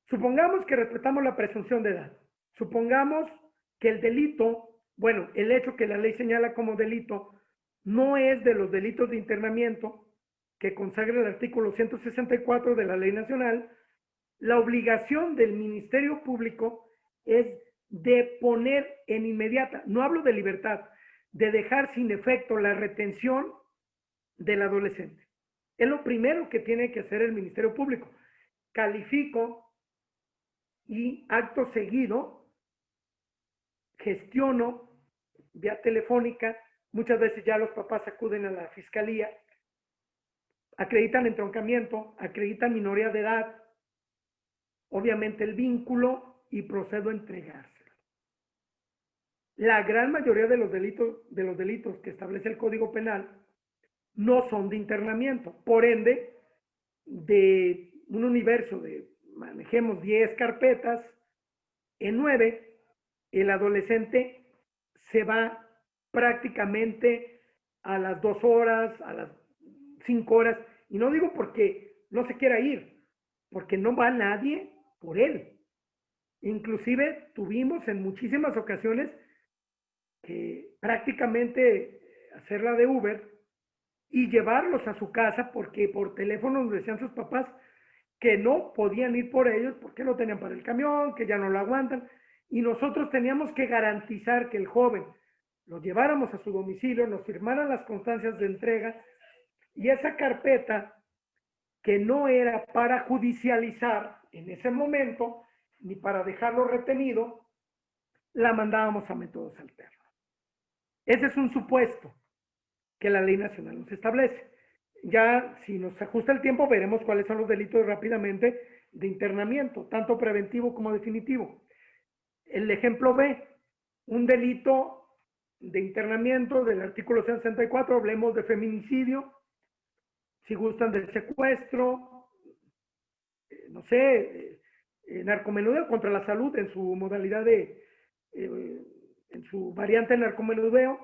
Supongamos que respetamos la presunción de edad. Supongamos que el delito, bueno, el hecho que la ley señala como delito, no es de los delitos de internamiento que consagra el artículo 164 de la Ley Nacional. La obligación del Ministerio Público es de poner en inmediata, no hablo de libertad, de dejar sin efecto la retención del adolescente. Es lo primero que tiene que hacer el Ministerio Público. Califico y acto seguido gestiono vía telefónica. Muchas veces ya los papás acuden a la fiscalía, acreditan entroncamiento, acreditan minoría de edad, obviamente el vínculo, y procedo a entregárselo. La gran mayoría de los delitos que establece el Código Penal no son de internamiento. Por ende, de un universo de, manejemos 10 carpetas, en 9, el adolescente se va prácticamente a las 2 horas, a las 5 horas, y no digo porque no se quiera ir, porque no va nadie por él. Inclusive tuvimos en muchísimas ocasiones que prácticamente hacerla de Uber y llevarlos a su casa porque por teléfono nos decían sus papás que no podían ir por ellos porque no tenían para el camión, que ya no lo aguantan, y nosotros teníamos que garantizar que el joven lo lleváramos a su domicilio, nos firmaran las constancias de entrega, y esa carpeta que no era para judicializar en ese momento ni para dejarlo retenido, la mandábamos a métodos alternos. Ese es un supuesto que la ley nacional nos establece. Ya si nos ajusta el tiempo veremos cuáles son los delitos rápidamente de internamiento, tanto preventivo como definitivo. El ejemplo B, un delito de internamiento del artículo 164, hablemos de feminicidio, si gustan del secuestro, no sé, narcomenudeo contra la salud en su modalidad de, en su variante de narcomenudeo,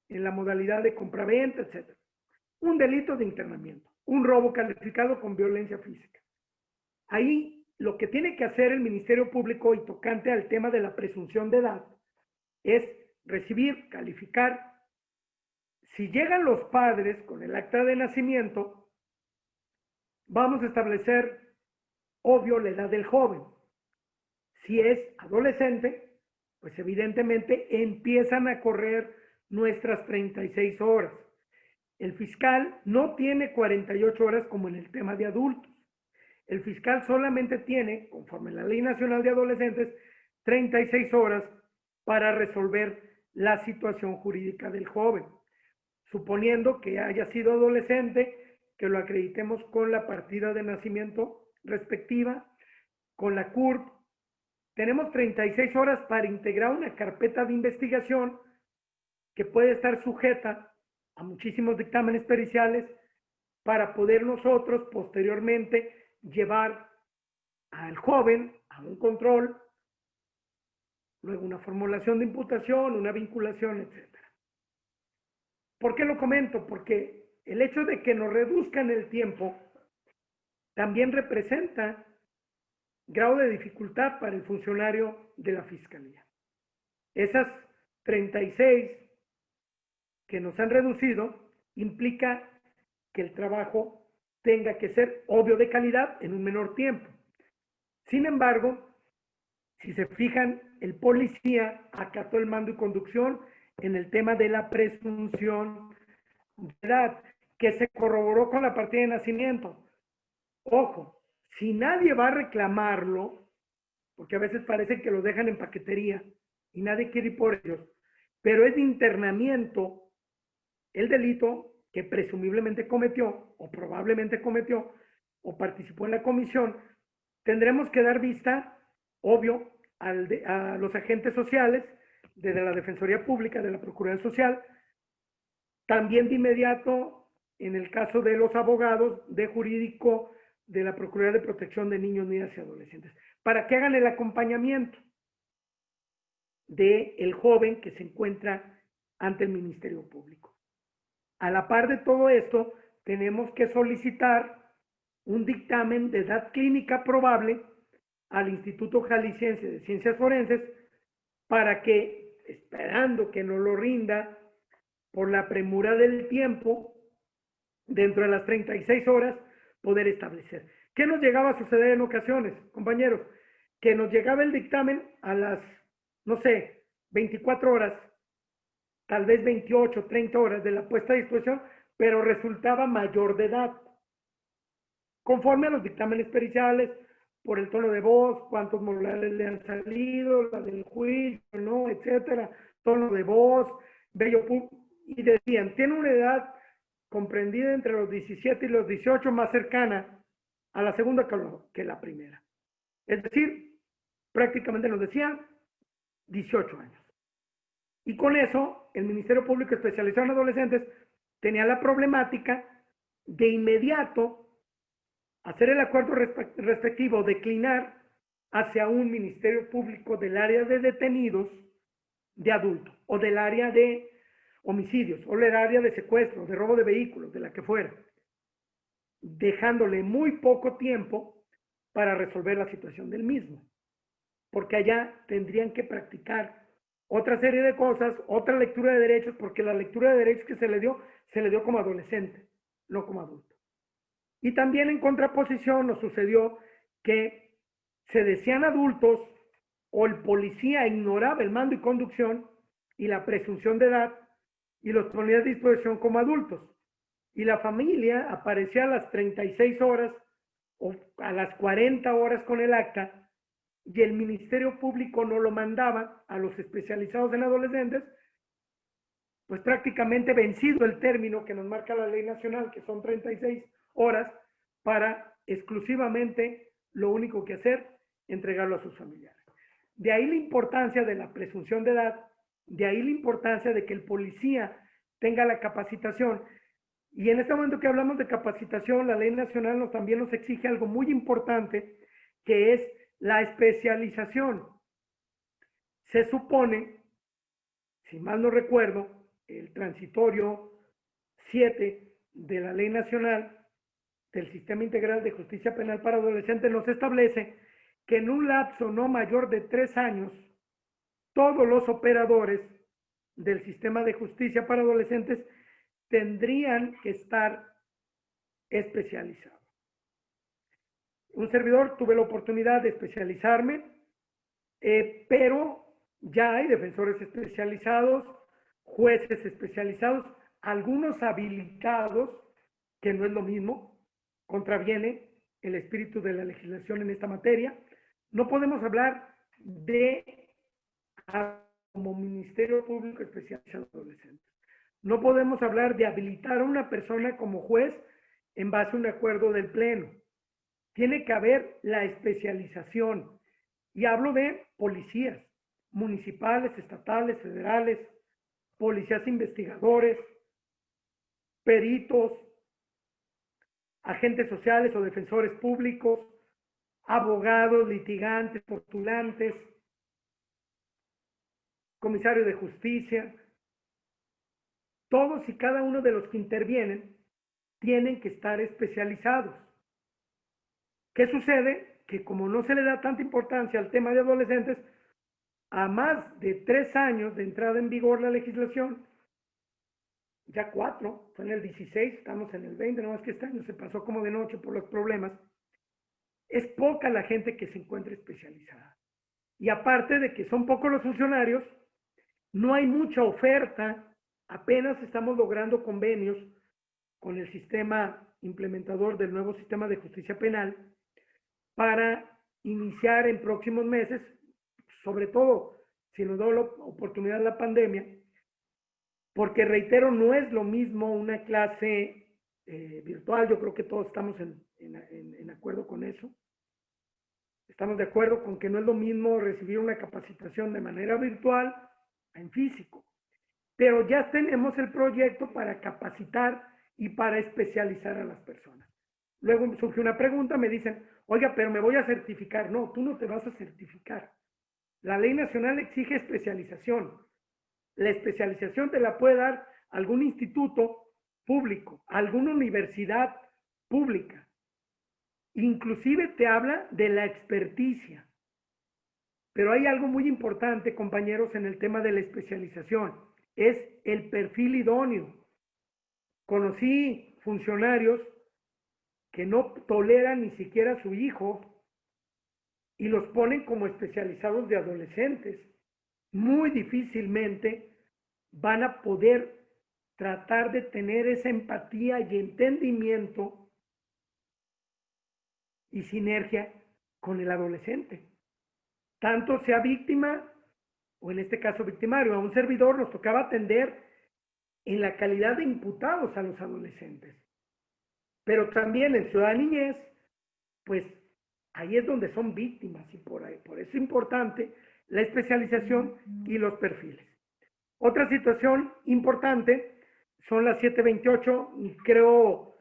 en la modalidad de compraventa, etc. Un delito de internamiento, un robo calificado con violencia física. Ahí lo que tiene que hacer el Ministerio Público y tocante al tema de la presunción de edad es recibir, calificar. Si llegan los padres con el acta de nacimiento, vamos a establecer, obvio, la edad del joven. Si es adolescente, pues evidentemente empiezan a correr nuestras 36 horas. El fiscal no tiene 48 horas como en el tema de adultos. El fiscal solamente tiene, conforme a la Ley Nacional de Adolescentes, 36 horas para resolver la situación jurídica del joven. Suponiendo que haya sido adolescente, que lo acreditemos con la partida de nacimiento respectiva, con la CURP, tenemos 36 horas para integrar una carpeta de investigación que puede estar sujeta a muchísimos dictámenes periciales para poder nosotros posteriormente llevar al joven a un control, luego una formulación de imputación, una vinculación, etc. ¿Por qué lo comento? Porque el hecho de que nos reduzcan el tiempo también representa grado de dificultad para el funcionario de la Fiscalía. Esas 36 que nos han reducido implica que el trabajo tenga que ser obvio de calidad en un menor tiempo. Sin embargo, si se fijan, el policía acató el mando y conducción en el tema de la presunción de edad, que se corroboró con la partida de nacimiento. Ojo, si nadie va a reclamarlo, porque a veces parece que lo dejan en paquetería y nadie quiere ir por ellos, pero es de internamiento el delito que presumiblemente cometió o probablemente cometió o participó en la comisión, tendremos que dar vista, obvio, a los agentes sociales, desde la Defensoría Pública, de la Procuraduría Social, también de inmediato, en el caso de los abogados de jurídico de la Procuraduría de Protección de Niños, Niñas y Adolescentes, para que hagan el acompañamiento del joven que se encuentra ante el Ministerio Público. A la par de todo esto, tenemos que solicitar un dictamen de edad clínica probable al Instituto Jalisciense de Ciencias Forenses para que, esperando que nos lo rinda por la premura del tiempo, dentro de las 36 horas, poder establecer. ¿Qué nos llegaba a suceder en ocasiones, compañeros? Que nos llegaba el dictamen a las, no sé, 24 horas, tal vez 28, 30 horas de la puesta a disposición, pero resultaba mayor de edad. Conforme a los dictámenes periciales, por el tono de voz, cuántos modulares le han salido, la del juicio, ¿no? Etcétera, tono de voz, bello público, y decían, tiene una edad comprendida entre los 17 y los 18, más cercana a la segunda que la primera. Es decir, prácticamente nos decían 18 años. Y con eso, el Ministerio Público Especializado en Adolescentes tenía la problemática de inmediato hacer el acuerdo respectivo, declinar hacia un Ministerio Público del área de detenidos de adultos, o del área de homicidios, o del área de secuestro, de robo de vehículos, de la que fuera, dejándole muy poco tiempo para resolver la situación del mismo, porque allá tendrían que practicar otra serie de cosas, otra lectura de derechos, porque la lectura de derechos que se le dio como adolescente, no como adulto. Y también en contraposición nos sucedió que se decían adultos o el policía ignoraba el mando y conducción y la presunción de edad y los ponía a disposición como adultos. Y la familia aparecía a las 36 horas o a las 40 horas con el acta y el Ministerio Público no lo mandaba a los especializados en adolescentes, pues prácticamente vencido el término que nos marca la ley nacional, que son 36 horas, para exclusivamente lo único que hacer, entregarlo a sus familiares. De ahí la importancia de la presunción de edad, de ahí la importancia de que el policía tenga la capacitación. Y en este momento que hablamos de capacitación, la ley nacional también nos exige algo muy importante, que es la especialización. Se supone, si mal no recuerdo, el transitorio 7 de la ley nacional del Sistema Integral de Justicia Penal para Adolescentes nos establece que en un lapso no mayor de 3 años, todos los operadores del sistema de justicia para adolescentes tendrían que estar especializados. Un servidor tuve la oportunidad de especializarme, pero ya hay defensores especializados, jueces especializados, algunos habilitados, que no es lo mismo, contraviene el espíritu de la legislación en esta materia. No podemos hablar de como Ministerio Público Especializado en Adolescentes. No podemos hablar de habilitar a una persona como juez en base a un acuerdo del Pleno. Tiene que haber la especialización. Y hablo de policías municipales, estatales, federales, policías investigadores, peritos, agentes sociales o defensores públicos, abogados, litigantes, postulantes, comisario de justicia. Todos y cada uno de los que intervienen tienen que estar especializados. ¿Qué sucede? Que como no se le da tanta importancia al tema de adolescentes, a más de 3 años de entrada en vigor la legislación, ya 4, fue en el 16, estamos en el 20, nomás que este año se pasó como de noche por los problemas, es poca la gente que se encuentra especializada. Y aparte de que son pocos los funcionarios, no hay mucha oferta, apenas estamos logrando convenios con el sistema implementador del nuevo sistema de justicia penal para iniciar en próximos meses, sobre todo si nos da la oportunidad la pandemia, porque reitero, no es lo mismo una clase virtual, yo creo que todos estamos en acuerdo con eso. Estamos de acuerdo con que no es lo mismo recibir una capacitación de manera virtual a en físico, pero ya tenemos el proyecto para capacitar y para especializar a las personas. Luego surge una pregunta, me dicen, oiga, pero me voy a certificar. No, tú no te vas a certificar. La ley nacional exige especialización. La especialización te la puede dar algún instituto público, alguna universidad pública. Inclusive te habla de la experticia. Pero hay algo muy importante, compañeros, en el tema de la especialización. Es el perfil idóneo. Conocí funcionarios que no toleran ni siquiera a su hijo y los ponen como especializados de adolescentes. Muy difícilmente van a poder tratar de tener esa empatía y entendimiento y sinergia con el adolescente. Tanto sea víctima o en este caso victimario. A un servidor nos tocaba atender en la calidad de imputados a los adolescentes. Pero también en Ciudad Niñez, pues ahí es donde son víctimas y por eso es importante la especialización y los perfiles. Otra situación importante son las 7:28, y creo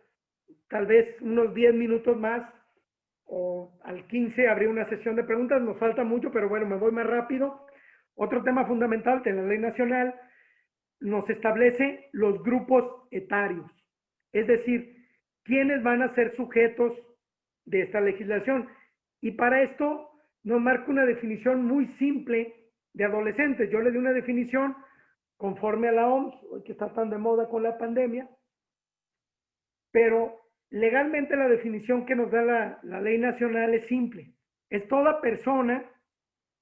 tal vez unos 10 minutos más o al 15 habría una sesión de preguntas, nos falta mucho, pero bueno, me voy más rápido. Otro tema fundamental de la ley nacional nos establece los grupos etarios, es decir, quiénes van a ser sujetos de esta legislación. Y para esto nos marca una definición muy simple de adolescentes. Yo le di una definición conforme a la OMS, hoy que está tan de moda con la pandemia, pero legalmente la definición que nos da la ley nacional es simple. Es toda persona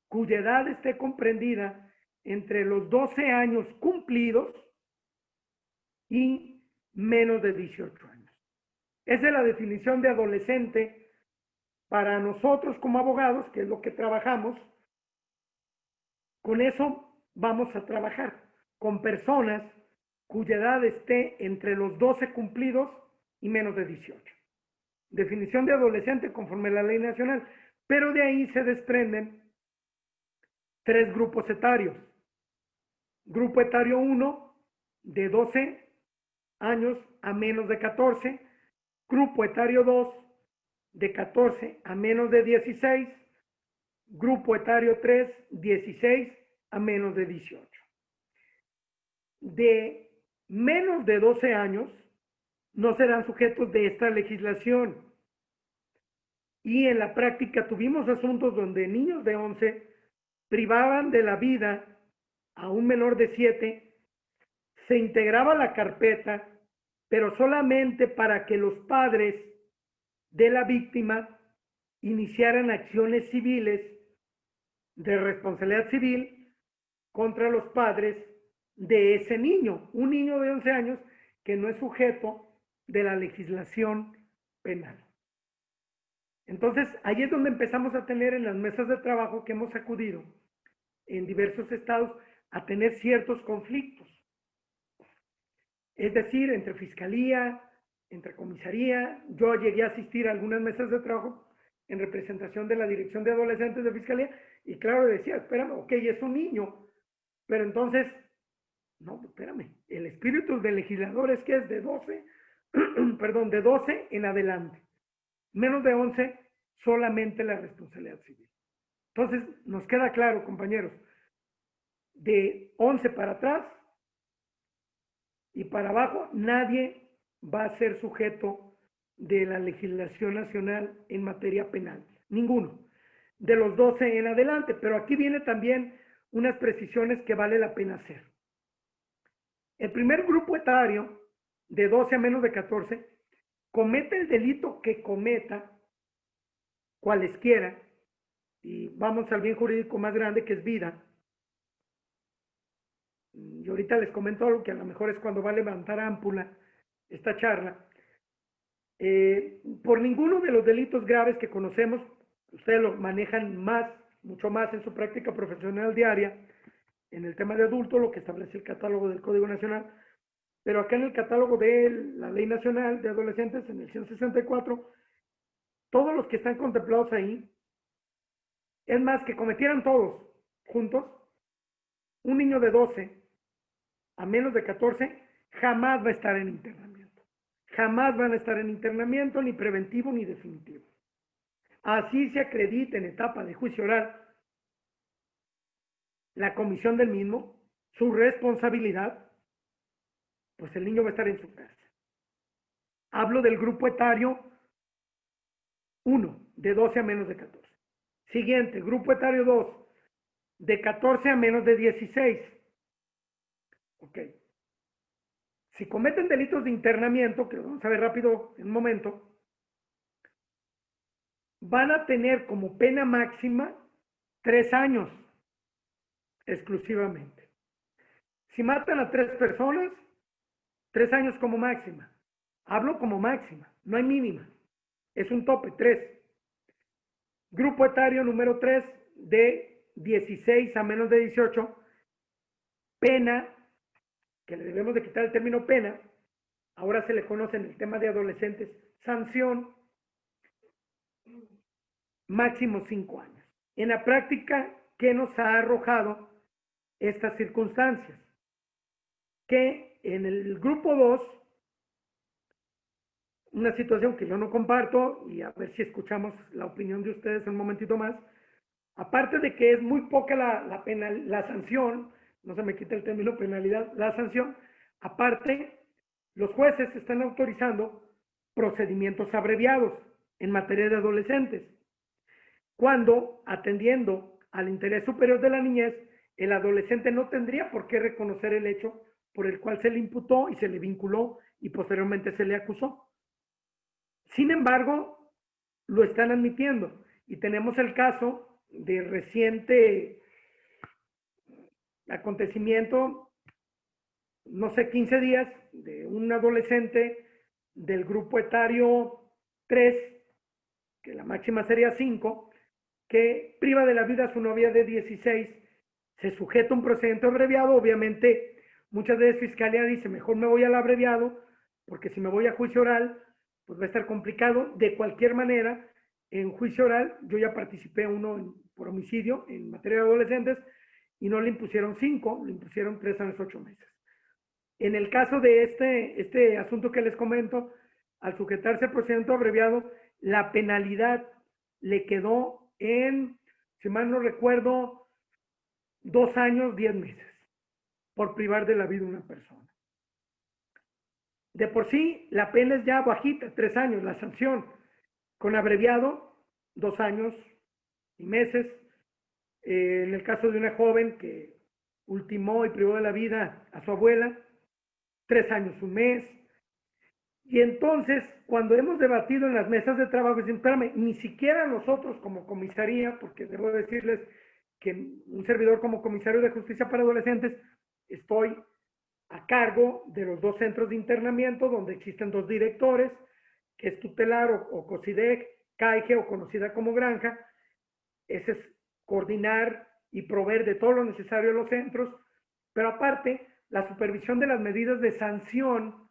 cuya edad esté comprendida entre los 12 años cumplidos y menos de 18 años. Esa es la definición de adolescente para nosotros como abogados, que es lo que trabajamos. Con eso vamos a trabajar, con personas cuya edad esté entre los 12 cumplidos y menos de 18. Definición de adolescente conforme a la ley nacional, pero de ahí se desprenden 3 grupos etarios. Grupo etario 1, de 12 años a menos de 14. Grupo etario 2, de 14 a menos de 16. Grupo etario 3, 16 a menos de 18. De menos de 12 años no serán sujetos de esta legislación. Y en la práctica tuvimos asuntos donde niños de 11 privaban de la vida a un menor de 7, se integraba la carpeta, pero solamente para que los padres de la víctima iniciaran acciones civiles de responsabilidad civil contra los padres de ese niño, un niño de 11 años que no es sujeto de la legislación penal. Entonces, ahí es donde empezamos a tener en las mesas de trabajo que hemos acudido en diversos estados a tener ciertos conflictos. Es decir, entre fiscalía, entre comisaría. Yo llegué a asistir a algunas mesas de trabajo en representación de la Dirección de Adolescentes de Fiscalía, y claro, decía, espérame, ok, es un niño, pero entonces, no, espérame, el espíritu del legislador es que es de 12, perdón, de 12 en adelante. Menos de 11, solamente la responsabilidad civil. Entonces, nos queda claro, compañeros, de 11 para atrás y para abajo, nadie va a ser sujeto de la legislación nacional en materia penal. Ninguno. De los 12 en adelante. Pero aquí viene también unas precisiones que vale la pena hacer. El primer grupo etario, de 12 a menos de 14, comete el delito que cometa, cualesquiera, y vamos al bien jurídico más grande, que es vida. Y ahorita les comento algo que a lo mejor es cuando va a levantar ámpula esta charla. Por ninguno de los delitos graves que conocemos, ustedes lo manejan mucho más en su práctica profesional diaria, en el tema de adulto, lo que establece el catálogo del Código Nacional, pero acá en el catálogo de la Ley Nacional de Adolescentes, en el 164, todos los que están contemplados ahí, es más, que cometieran todos juntos, un niño de 12 a menos de 14 jamás va a estar en internamiento. Jamás van a estar en internamiento, ni preventivo ni definitivo. Así se acredita en etapa de juicio oral la comisión del mismo, su responsabilidad, pues el niño va a estar en su casa. Hablo del grupo etario 1, de 12 a menos de 14. Siguiente, grupo etario 2, de 14 a menos de 16. Ok. Si cometen delitos de internamiento, que lo vamos a ver rápido en un momento, van a tener como pena máxima 3 años exclusivamente. Si matan a 3 personas, 3 años como máxima. Hablo como máxima, no hay mínima. Es un tope, 3. Grupo etario número 3, de 16 a menos de 18, pena, que le debemos de quitar el término pena, ahora se le conoce en el tema de adolescentes, sanción, máximo 5 años. En la práctica, ¿qué nos ha arrojado estas circunstancias? Que en el grupo 2, una situación que yo no comparto, y a ver si escuchamos la opinión de ustedes un momentito más, aparte de que es muy poca la sanción, no se me quita el término penalidad, la sanción, aparte, los jueces están autorizando procedimientos abreviados en materia de adolescentes, cuando, atendiendo al interés superior de la niñez, el adolescente no tendría por qué reconocer el hecho por el cual se le imputó y se le vinculó y posteriormente se le acusó. Sin embargo, lo están admitiendo. Y tenemos el caso de reciente acontecimiento, no sé, 15 días, de un adolescente del grupo etario 3, que la máxima sería 5, que priva de la vida a su novia de 16, se sujeta a un procedimiento abreviado. Obviamente, muchas veces Fiscalía dice, mejor me voy al abreviado, porque si me voy a juicio oral, pues va a estar complicado. De cualquier manera, en juicio oral, yo ya participé por homicidio en materia de adolescentes, y no le impusieron 5, le impusieron 3 años 8 meses. En el caso de este asunto que les comento, al sujetarse al procedimiento abreviado, la penalidad le quedó en, si mal no recuerdo, 2 años 10 meses por privar de la vida a una persona. De por sí, la pena es ya bajita, 3 años, la sanción. Con abreviado, 2 años y meses. En el caso de una joven que ultimó y privó de la vida a su abuela, 3 años, 1 mes. Y entonces, cuando hemos debatido en las mesas de trabajo, dicen, espérame, ni siquiera nosotros como comisaría, porque debo decirles que un servidor como comisario de justicia para adolescentes, estoy a cargo de los 2 centros de internamiento donde existen 2 directores, que es Tutelar o COSIDEC, CAIGE o conocida como Granja. Ese es coordinar y proveer de todo lo necesario a los centros, pero aparte, la supervisión de las medidas de sanción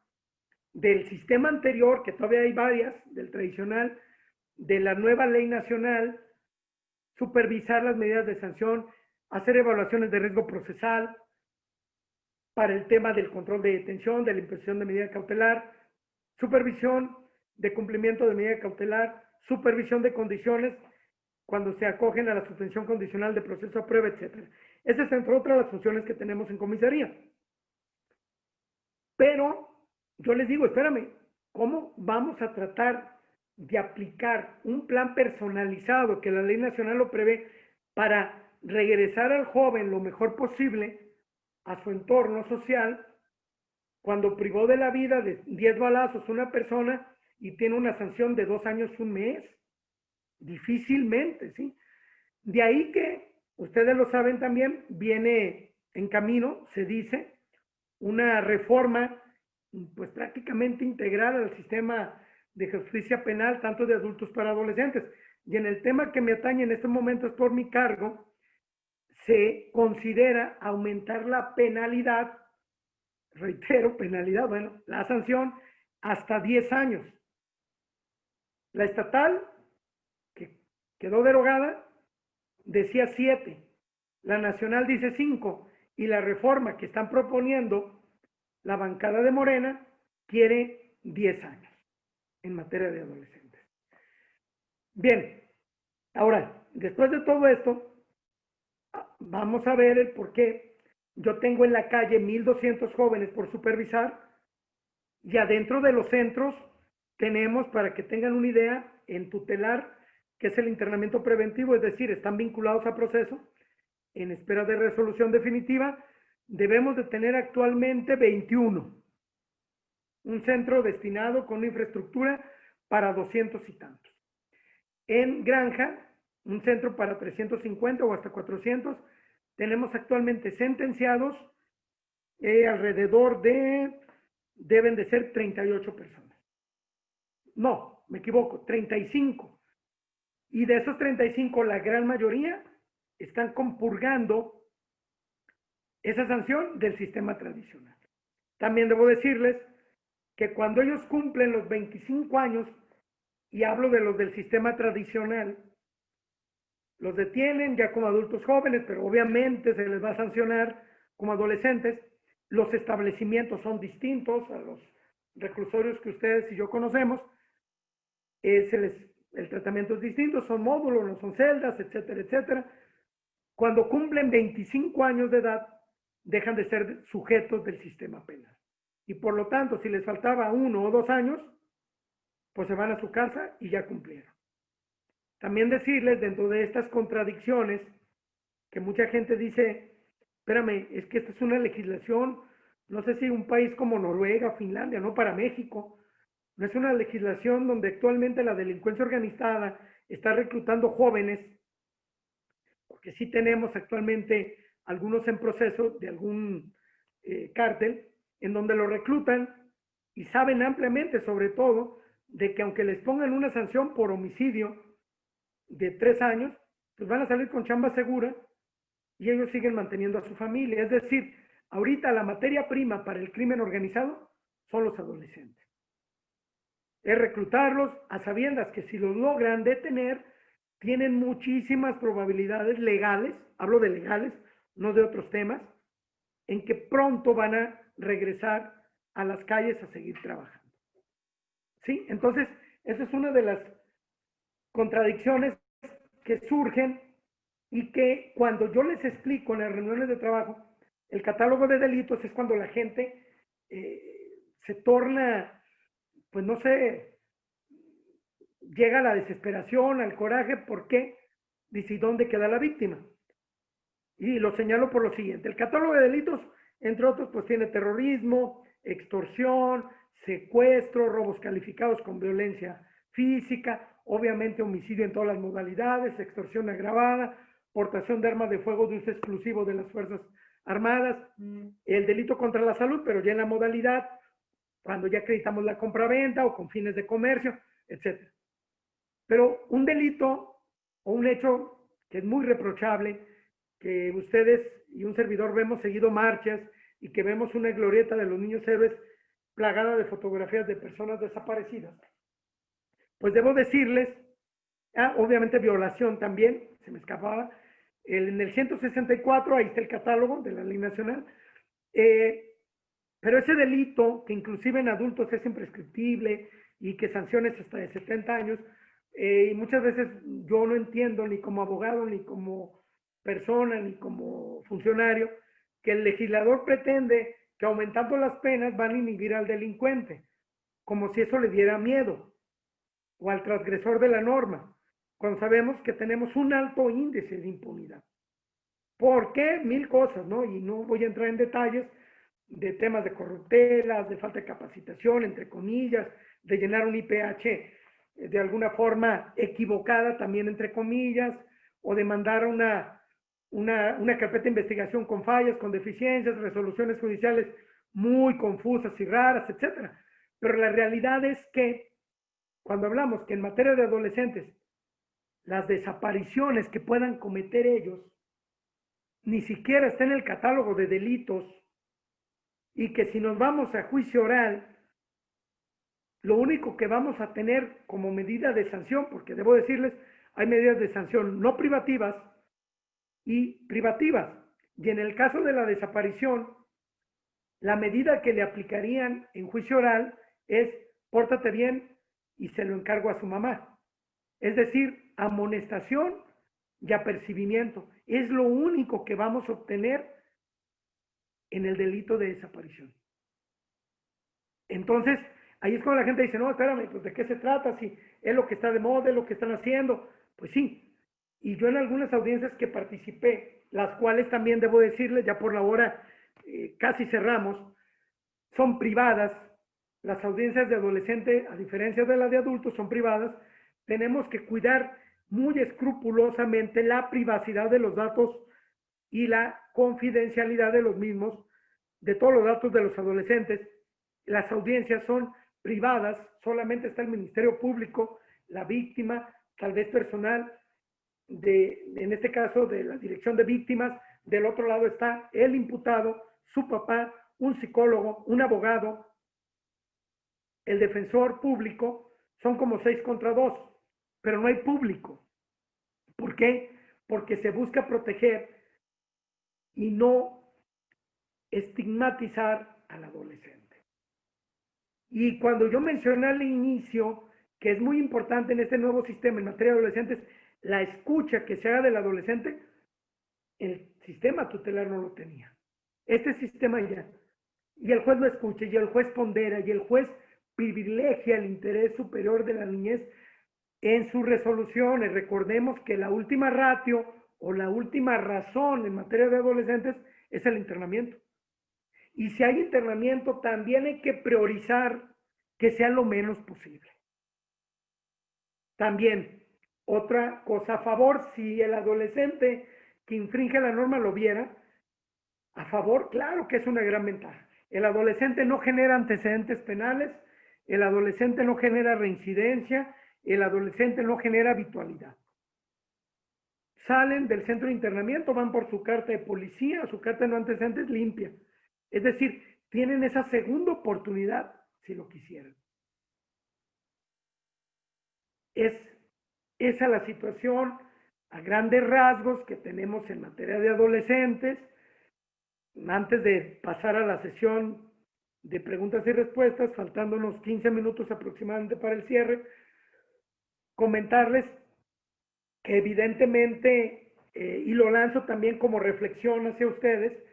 del sistema anterior, que todavía hay varias, del tradicional, de la nueva ley nacional, supervisar las medidas de sanción, hacer evaluaciones de riesgo procesal para el tema del control de detención, de la imposición de medida cautelar, supervisión de cumplimiento de medida cautelar, supervisión de condiciones cuando se acogen a la suspensión condicional de proceso a prueba, etc. Esas es, entre otras, las funciones que tenemos en comisaría. Pero yo les digo, espérame, ¿cómo vamos a tratar de aplicar un plan personalizado que la ley nacional lo prevé para regresar al joven lo mejor posible a su entorno social cuando privó de la vida de 10 balazos una persona y tiene una sanción de 2 años, 1 mes? Difícilmente, ¿sí? De ahí que, ustedes lo saben también, viene en camino, se dice, una reforma pues prácticamente integral al sistema de justicia penal, tanto de adultos para adolescentes. Y en el tema que me atañe en este momento es por mi cargo, se considera aumentar la penalidad, reitero, penalidad, bueno, la sanción hasta 10 años. La estatal, que quedó derogada, decía 7, la nacional dice 5, y la reforma que están proponiendo la bancada de Morena quiere 10 años en materia de adolescentes. Bien, ahora, después de todo esto, vamos a ver el por qué yo tengo en la calle 1,200 jóvenes por supervisar y adentro de los centros tenemos, para que tengan una idea, en tutelar, que es el internamiento preventivo, es decir, están vinculados a proceso, en espera de resolución definitiva, debemos de tener actualmente 21. Un centro destinado con una infraestructura para 200 y tantos. En Granja, un centro para 350 o hasta 400, tenemos actualmente sentenciados alrededor de, deben de ser 38 personas. No, me equivoco, 35. Y de esos 35, la gran mayoría están compurgando esa sanción del sistema tradicional. También debo decirles que cuando ellos cumplen los 25 años, y hablo de los del sistema tradicional, los detienen ya como adultos jóvenes, pero obviamente se les va a sancionar como adolescentes. Los establecimientos son distintos a los reclusorios que ustedes y yo conocemos. El tratamiento es distinto, son módulos, no son celdas, etcétera, etcétera. Cuando cumplen 25 años de edad, dejan de ser sujetos del sistema penal. Y por lo tanto, si les faltaba 1 o 2 años, pues se van a su casa y ya cumplieron. También decirles, dentro de estas contradicciones, que mucha gente dice, espérame, es que esta es una legislación, no sé si un país como Noruega, Finlandia, no para México, no es una legislación donde actualmente la delincuencia organizada está reclutando jóvenes, porque sí tenemos actualmente algunos en proceso de algún cártel, en donde lo reclutan y saben ampliamente, sobre todo, de que aunque les pongan una sanción por homicidio de 3 años, pues van a salir con chamba segura y ellos siguen manteniendo a su familia. Es decir, ahorita la materia prima para el crimen organizado son los adolescentes. Es reclutarlos a sabiendas que si los logran detener, tienen muchísimas probabilidades legales, hablo de legales, no de otros temas, en que pronto van a regresar a las calles a seguir trabajando. ¿Sí? Entonces, esa es una de las contradicciones que surgen y que cuando yo les explico en las reuniones de trabajo, el catálogo de delitos es cuando la gente se torna, pues no sé, llega a la desesperación, al coraje, ¿por qué? Dice, ¿y dónde queda la víctima? Y lo señalo por lo siguiente, el catálogo de delitos, entre otros, pues tiene terrorismo, extorsión, secuestro, robos calificados con violencia física, obviamente homicidio en todas las modalidades, extorsión agravada, portación de armas de fuego de uso exclusivo de las Fuerzas Armadas, el delito contra la salud, pero ya en la modalidad, cuando ya acreditamos la compraventa o con fines de comercio, etc. Pero un delito o un hecho que es muy reprochable, que ustedes y un servidor vemos seguido marchas y que vemos una glorieta de los niños héroes plagada de fotografías de personas desaparecidas, pues debo decirles Obviamente violación también, se me escapaba. En el 164, ahí está el catálogo de la Ley Nacional. Pero ese delito, que inclusive en adultos es imprescriptible y que sanciones hasta de 70 años, y muchas veces yo no entiendo ni como abogado, ni como persona, ni como funcionario, que el legislador pretende que aumentando las penas van a inhibir al delincuente, como si eso le diera miedo, o al transgresor de la norma, cuando sabemos que tenemos un alto índice de impunidad. ¿Por qué? Mil cosas, ¿no? Y no voy a entrar en detalles de temas de corruptelas, de falta de capacitación, entre comillas, de llenar un IPH de alguna forma equivocada, también entre comillas, o de mandar una carpeta de investigación con fallas, con deficiencias, resoluciones judiciales muy confusas y raras, etcétera. Pero la realidad es que cuando hablamos que en materia de adolescentes, las desapariciones que puedan cometer ellos ni siquiera está en el catálogo de delitos, y que si nos vamos a juicio oral, lo único que vamos a tener como medida de sanción, porque debo decirles, hay medidas de sanción no privativas y privativas. Y en el caso de la desaparición, la medida que le aplicarían en juicio oral es pórtate bien y se lo encargo a su mamá. Es decir, amonestación y apercibimiento. Es lo único que vamos a obtener en el delito de desaparición. Entonces, ahí es cuando la gente dice, no, espérame, pues ¿de qué se trata? Si es lo que está de moda, es lo que están haciendo. Pues sí. Y yo en algunas audiencias que participé, las cuales también debo decirles, ya por la hora casi cerramos, son privadas. Las audiencias de adolescente, a diferencia de las de adultos, son privadas. Tenemos que cuidar muy escrupulosamente la privacidad de los datos y la confidencialidad de los mismos, de todos los datos de los adolescentes. Las audiencias son privadas, solamente está el Ministerio Público, la víctima, tal vez personal, en este caso de la Dirección de Víctimas, del otro lado está el imputado, su papá, un psicólogo, un abogado, el defensor público, son como 6 contra 2, pero no hay público. ¿Por qué? Porque se busca proteger y no estigmatizar al adolescente. Y cuando yo mencioné al inicio que es muy importante en este nuevo sistema en materia de adolescentes, la escucha que se haga del adolescente, el sistema tutelar no lo tenía. Este sistema ya. Y el juez lo escucha, y el juez pondera, y el juez privilegia el interés superior de la niñez en sus resoluciones. Recordemos que la última ratio o la última razón en materia de adolescentes es el internamiento. Y si hay internamiento, también hay que priorizar que sea lo menos posible. También, otra cosa a favor, si el adolescente que infringe la norma lo viera, a favor, claro que es una gran ventaja. El adolescente no genera antecedentes penales, el adolescente no genera reincidencia, el adolescente no genera habitualidad. Salen del centro de internamiento, van por su carta de policía, su carta de no antecedentes limpia. Es decir, tienen esa segunda oportunidad si lo quisieran. Es esa la situación a grandes rasgos que tenemos en materia de adolescentes. Antes de pasar a la sesión de preguntas y respuestas, faltándonos 15 minutos aproximadamente para el cierre, comentarles que evidentemente, y lo lanzo también como reflexión hacia ustedes,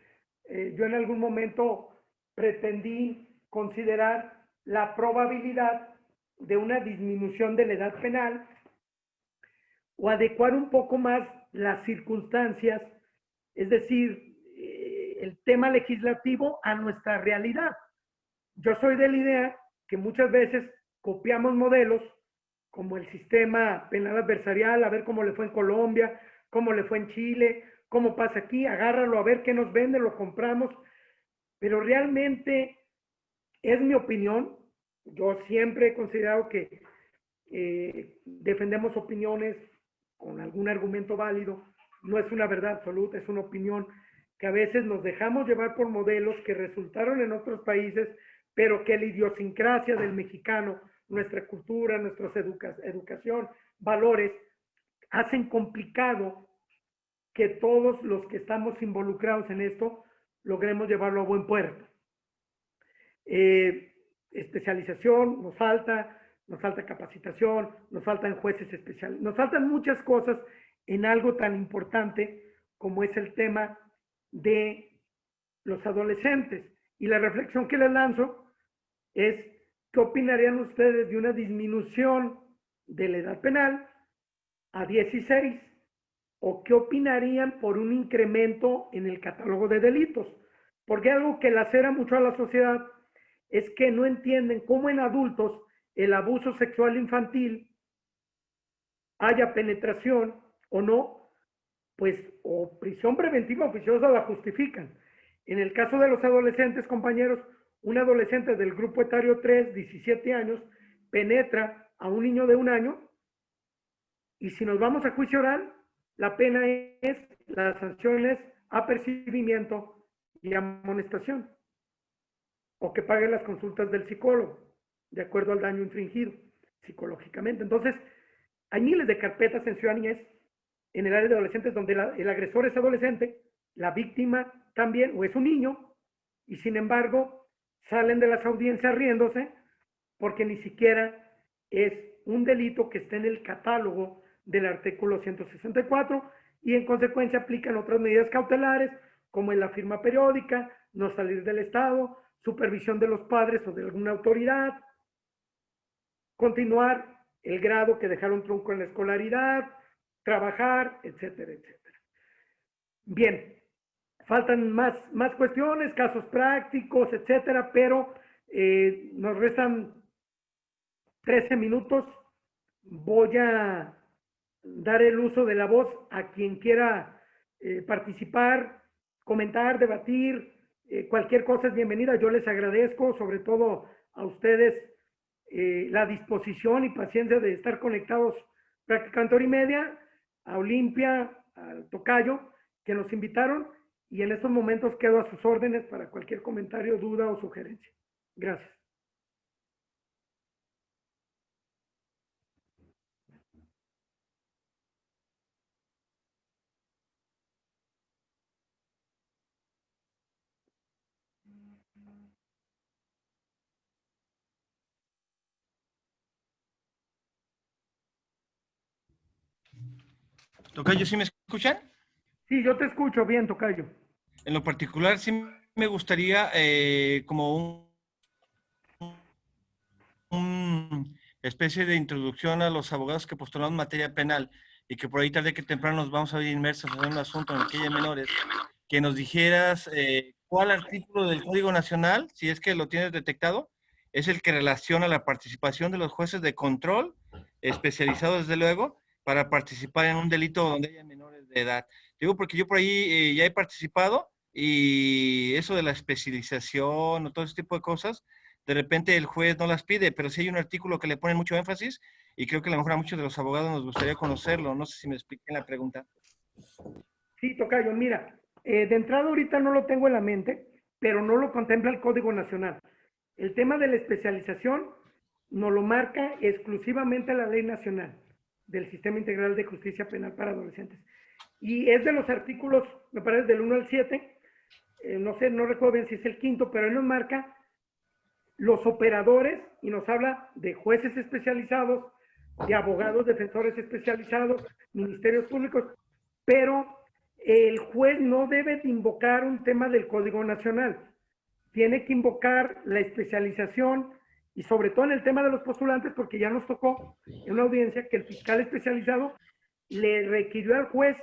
yo en algún momento pretendí considerar la probabilidad de una disminución de la edad penal o adecuar un poco más las circunstancias, es decir, el tema legislativo a nuestra realidad. Yo soy de la idea que muchas veces copiamos modelos como el sistema penal adversarial, a ver cómo le fue en Colombia, cómo le fue en Chile, cómo pasa aquí, agárralo a ver qué nos vende, lo compramos, pero realmente es mi opinión. Yo siempre he considerado que defendemos opiniones con algún argumento válido, no es una verdad absoluta, es una opinión que a veces nos dejamos llevar por modelos que resultaron en otros países, pero que la idiosincrasia del mexicano, nuestra cultura, nuestra educación, valores, hacen complicado que todos los que estamos involucrados en esto logremos llevarlo a buen puerto. Especialización nos falta capacitación, nos faltan jueces especiales, nos faltan muchas cosas en algo tan importante como es el tema de los adolescentes. Y la reflexión que les lanzo es, ¿qué opinarían ustedes de una disminución de la edad penal a 16? ¿O qué opinarían por un incremento en el catálogo de delitos? Porque algo que lacera mucho a la sociedad es que no entienden cómo en adultos el abuso sexual infantil, haya penetración o no, pues o prisión preventiva oficiosa la justifican. En el caso de los adolescentes, compañeros, un adolescente del grupo etario 3, 17 años, penetra a un niño de 1 año, y si nos vamos a juicio oral, la pena es, la sanción es apercibimiento y amonestación, o que pague las consultas del psicólogo, de acuerdo al daño infringido psicológicamente. Entonces, hay miles de carpetas en Ciudad Niñez, en el área de adolescentes, donde el agresor es adolescente, la víctima también, o es un niño, y sin embargo, salen de las audiencias riéndose, porque ni siquiera es un delito que esté en el catálogo del artículo 164, y en consecuencia aplican otras medidas cautelares, como en la firma periódica, no salir del estado, supervisión de los padres o de alguna autoridad, continuar el grado que dejaron trunco en la escolaridad, trabajar, etcétera, etcétera. Bien, faltan más cuestiones, casos prácticos, etcétera, pero nos restan 13 minutos. Voy a dar el uso de la voz a quien quiera participar, comentar, debatir, cualquier cosa es bienvenida. Yo les agradezco, sobre todo a ustedes, la disposición y paciencia de estar conectados prácticamente 1 hora y media, a Olimpia, al Tocayo, que nos invitaron, y en estos momentos quedo a sus órdenes para cualquier comentario, duda o sugerencia. Gracias. Tocayo, ¿sí me escuchan? Sí, yo te escucho bien, Tocayo. En lo particular, sí me gustaría como un especie de introducción a los abogados que postulamos materia penal y que por ahí tarde que temprano nos vamos a ver inmersos en un asunto en el que hay menores, que nos dijeras cuál artículo del Código Nacional, si es que lo tienes detectado, es el que relaciona la participación de los jueces de control, especializados desde luego, para participar en un delito donde haya menores de edad. Digo porque yo por ahí ya he participado y eso de la especialización o todo ese tipo de cosas, de repente el juez no las pide, pero sí hay un artículo que le pone mucho énfasis y creo que a lo mejor a muchos de los abogados nos gustaría conocerlo. No sé si me expliqué la pregunta. Sí, Tocayo, mira, de entrada ahorita no lo tengo en la mente, pero no lo contempla el Código Nacional. El tema de la especialización nos lo marca exclusivamente la Ley Nacional del Sistema Integral de Justicia Penal para Adolescentes. Y es de los artículos, me parece, del 1 al 7, no sé, no recuerdo bien si es el 5, pero él nos marca los operadores y nos habla de jueces especializados, de abogados defensores especializados, ministerios públicos, pero el juez no debe de invocar un tema del Código Nacional, tiene que invocar la especialización y sobre todo en el tema de los postulantes, porque ya nos tocó en una audiencia que el fiscal especializado le requirió al juez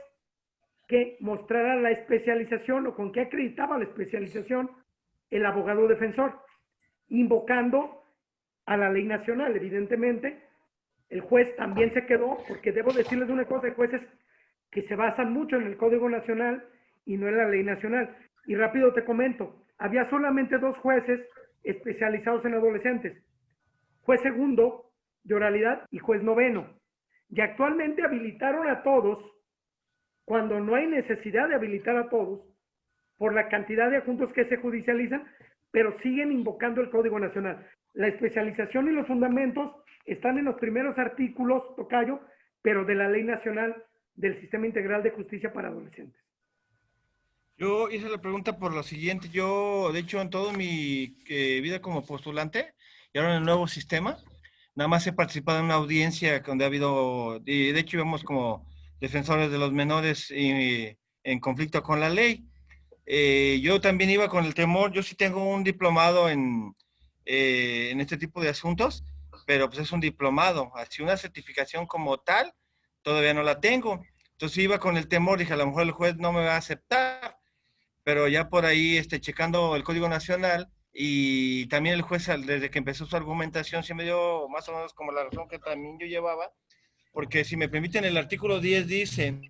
que mostrara la especialización o con qué acreditaba la especialización el abogado defensor, invocando a la ley nacional. Evidentemente, el juez también se quedó, porque debo decirles una cosa, hay jueces que se basan mucho en el Código Nacional y no en la ley nacional. Y rápido te comento, había solamente 2 jueces especializados en adolescentes, juez segundo de oralidad y juez noveno. Y actualmente habilitaron a todos, cuando no hay necesidad de habilitar a todos, por la cantidad de asuntos que se judicializan, pero siguen invocando el Código Nacional. La especialización y los fundamentos están en los primeros artículos, Tocayo, pero de la Ley Nacional del Sistema Integral de Justicia para Adolescentes. Yo hice la pregunta por lo siguiente. Yo, de hecho, en toda mi vida como postulante y ahora en el nuevo sistema, nada más he participado en una audiencia donde ha habido, y de hecho íbamos como defensores de los menores en conflicto con la ley. Yo también iba con el temor. Yo sí tengo un diplomado en este tipo de asuntos, pero pues es un diplomado. Así una certificación como tal, todavía no la tengo. Entonces iba con el temor, dije, a lo mejor el juez no me va a aceptar, pero ya por ahí checando el Código Nacional y también el juez desde que empezó su argumentación sí me dio más o menos como la razón que también yo llevaba, porque si me permiten el artículo 10 dice,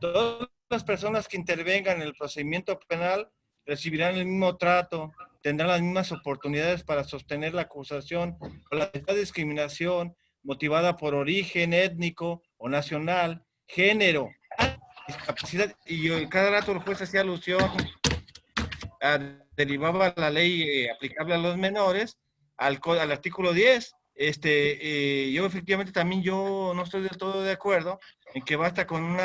todas las personas que intervengan en el procedimiento penal recibirán el mismo trato, tendrán las mismas oportunidades para sostener la acusación o la discriminación motivada por origen étnico o nacional, género, discapacidad, y cada rato el juez hacía alusión derivaba la ley aplicable a los menores al artículo 10. Yo efectivamente también yo no estoy del todo de acuerdo en que basta con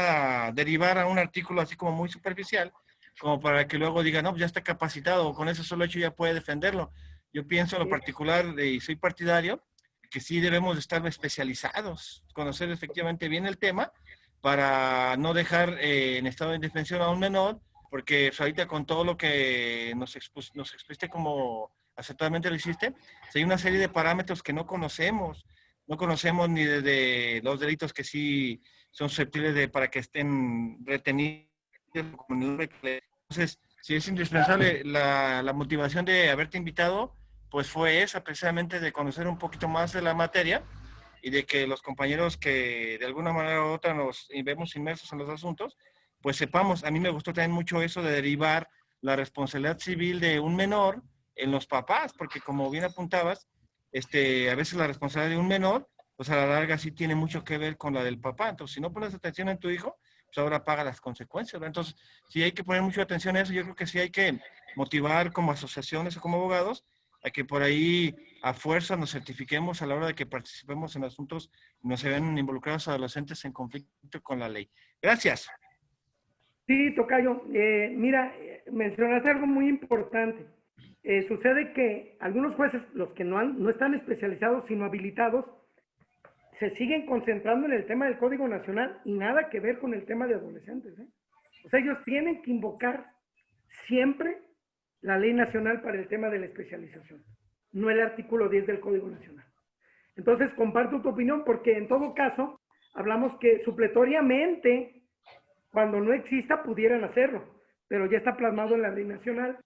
derivar a un artículo así como muy superficial, como para que luego diga, no, pues ya está capacitado, o con eso solo hecho ya puede defenderlo. Yo pienso en lo particular, y soy partidario, que sí debemos estar especializados, conocer efectivamente bien el tema, para no dejar en estado de indefensión a un menor, porque pues, ahorita con todo lo que nos expusiste como acertadamente lo hiciste, hay una serie de parámetros que no conocemos ni de los delitos que sí son susceptibles para que estén retenidos. Entonces, si es indispensable la motivación de haberte invitado, pues fue esa, precisamente de conocer un poquito más de la materia y de que los compañeros que de alguna manera u otra nos vemos inmersos en los asuntos, pues sepamos. A mí me gustó también mucho eso de derivar la responsabilidad civil de un menor en los papás, porque como bien apuntabas, a veces la responsabilidad de un menor, pues a la larga sí tiene mucho que ver con la del papá. Entonces, si no pones atención en tu hijo, pues ahora paga las consecuencias, ¿verdad? Entonces, sí hay que poner mucha atención a eso. Yo creo que sí hay que motivar como asociaciones o como abogados a que por ahí a fuerza nos certifiquemos a la hora de que participemos en asuntos y no se vean involucrados adolescentes en conflicto con la ley. Gracias. Sí, tocayo. Mira, mencionaste algo muy importante. Sucede que algunos jueces, los que no están especializados, sino habilitados, se siguen concentrando en el tema del Código Nacional y nada que ver con el tema de adolescentes, ¿eh? O sea, ellos tienen que invocar siempre la Ley Nacional para el tema de la especialización, no el artículo 10 del Código Nacional. Entonces, comparto tu opinión porque en todo caso, hablamos que supletoriamente, cuando no exista, pudieran hacerlo, pero ya está plasmado en la Ley Nacional.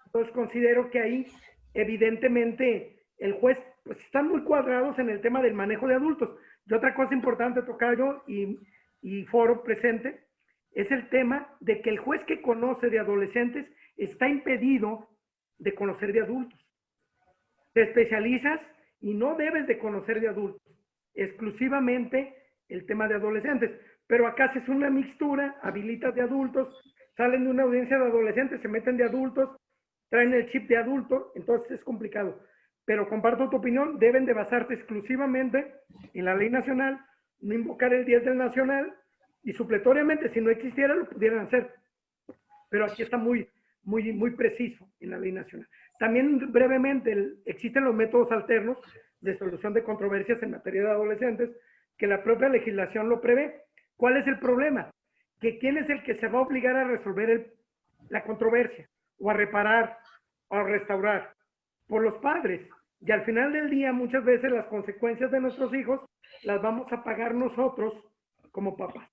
Entonces, considero que ahí, evidentemente, el juez, pues están muy cuadrados en el tema del manejo de adultos. Y otra cosa importante, tocayo y foro presente, es el tema de que el juez que conoce de adolescentes está impedido de conocer de adultos. Te especializas y no debes de conocer de adultos, exclusivamente el tema de adolescentes. Pero acá se hace una mixtura, habilitas de adultos, salen de una audiencia de adolescentes, se meten de adultos, traen el chip de adulto, entonces es complicado. Pero comparto tu opinión, deben de basarse exclusivamente en la ley nacional, no invocar el 10 del nacional, y supletoriamente, si no existiera, lo pudieran hacer. Pero aquí está muy preciso en la ley nacional. También brevemente, existen los métodos alternos de solución de controversias en materia de adolescentes, que la propia legislación lo prevé. ¿Cuál es el problema? Que quién es el que se va a obligar a resolver la controversia, o a reparar, o a restaurar. Por los padres. Y al final del día, muchas veces las consecuencias de nuestros hijos las vamos a pagar nosotros como papás.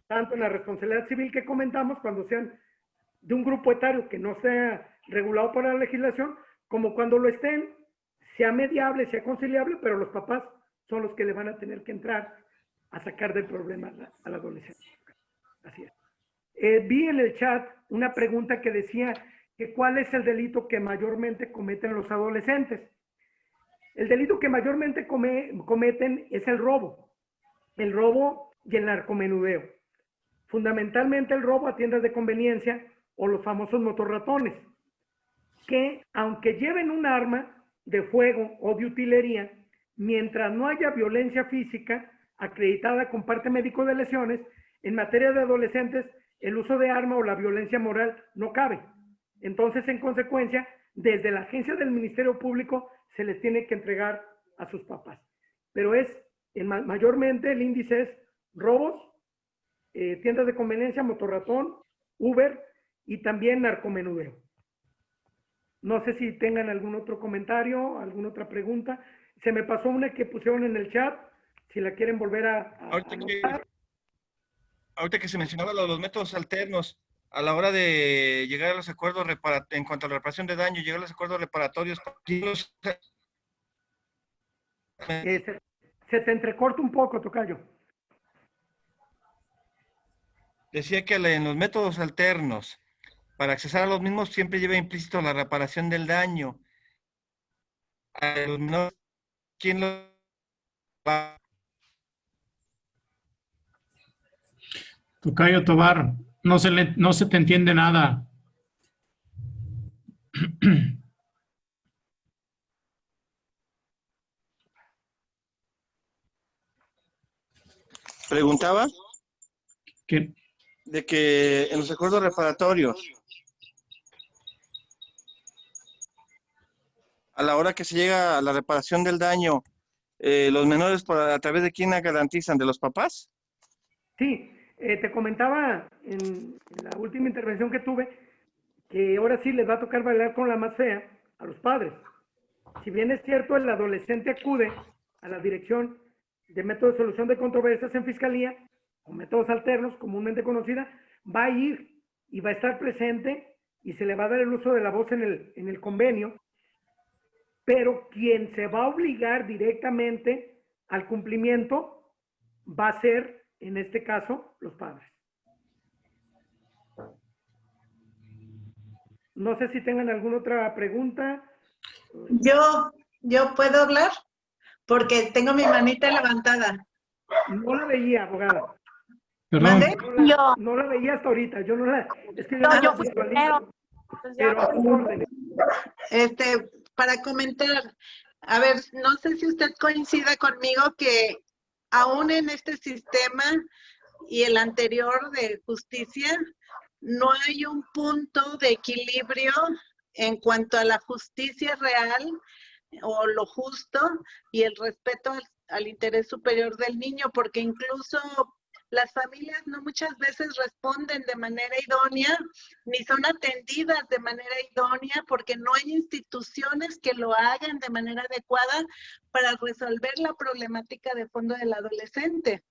Tanto en la responsabilidad civil que comentamos, cuando sean de un grupo etario que no sea regulado por la legislación, como cuando lo estén, sea mediable, sea conciliable, pero los papás son los que le van a tener que entrar a sacar del problema al adolescente. Así es. Vi en el chat una pregunta que decía que cuál es el delito que mayormente cometen los adolescentes. El delito que mayormente cometen es el robo y el narcomenudeo. Fundamentalmente el robo a tiendas de conveniencia o los famosos motorratones, que aunque lleven un arma de fuego o de utilería, mientras no haya violencia física, acreditada con parte médico de lesiones, en materia de adolescentes, el uso de arma o la violencia moral no cabe. Entonces, en consecuencia, desde la agencia del Ministerio Público se les tiene que entregar a sus papás. Pero mayormente el índice es robos, tiendas de conveniencia, motorratón, Uber y también narcomenudeo. No sé si tengan algún otro comentario, alguna otra pregunta. Se me pasó una que pusieron en el chat, si la quieren volver a anotar. Ahorita que se mencionaba los métodos alternos, a la hora de llegar a los acuerdos en cuanto a la reparación de daño, llegar a los acuerdos reparatorios, Se te entrecorta un poco, tocayo. decía que en los métodos alternos, para accesar a los mismos siempre lleva implícito la reparación del daño. A los menores, ¿quién lo va? Tocayo Tobar, no se te entiende nada. Preguntaba ¿Qué? de que en los acuerdos reparatorios, a la hora que se llega a la reparación del daño, los menores a través de quién la garantizan, ¿de los papás? Sí, te comentaba en la última intervención que tuve que ahora sí les va a tocar bailar con la más fea a los padres. Si bien es cierto, el adolescente acude a la dirección de método de solución de controversias en fiscalía, o métodos alternos, comúnmente conocida, va a ir y va a estar presente y se le va a dar el uso de la voz en el convenio, pero quien se va a obligar directamente al cumplimiento va a ser, en este caso, los padres. No sé si tengan alguna otra pregunta. ¿Yo puedo hablar? Porque tengo mi manita levantada. No la veía, abogada. Perdón. ¿Mande? No la veía hasta ahorita. Yo no la... Es que No, yo yo fui visualizo, pero a sus órdenes. Para comentar, a ver, no sé si usted coincida conmigo que aún en este sistema y el anterior de justicia, no hay un punto de equilibrio en cuanto a la justicia real o lo justo y el respeto al interés superior del niño, porque incluso las familias no muchas veces responden de manera idónea, ni son atendidas de manera idónea, porque no hay instituciones que lo hagan de manera adecuada para resolver la problemática de fondo del adolescente.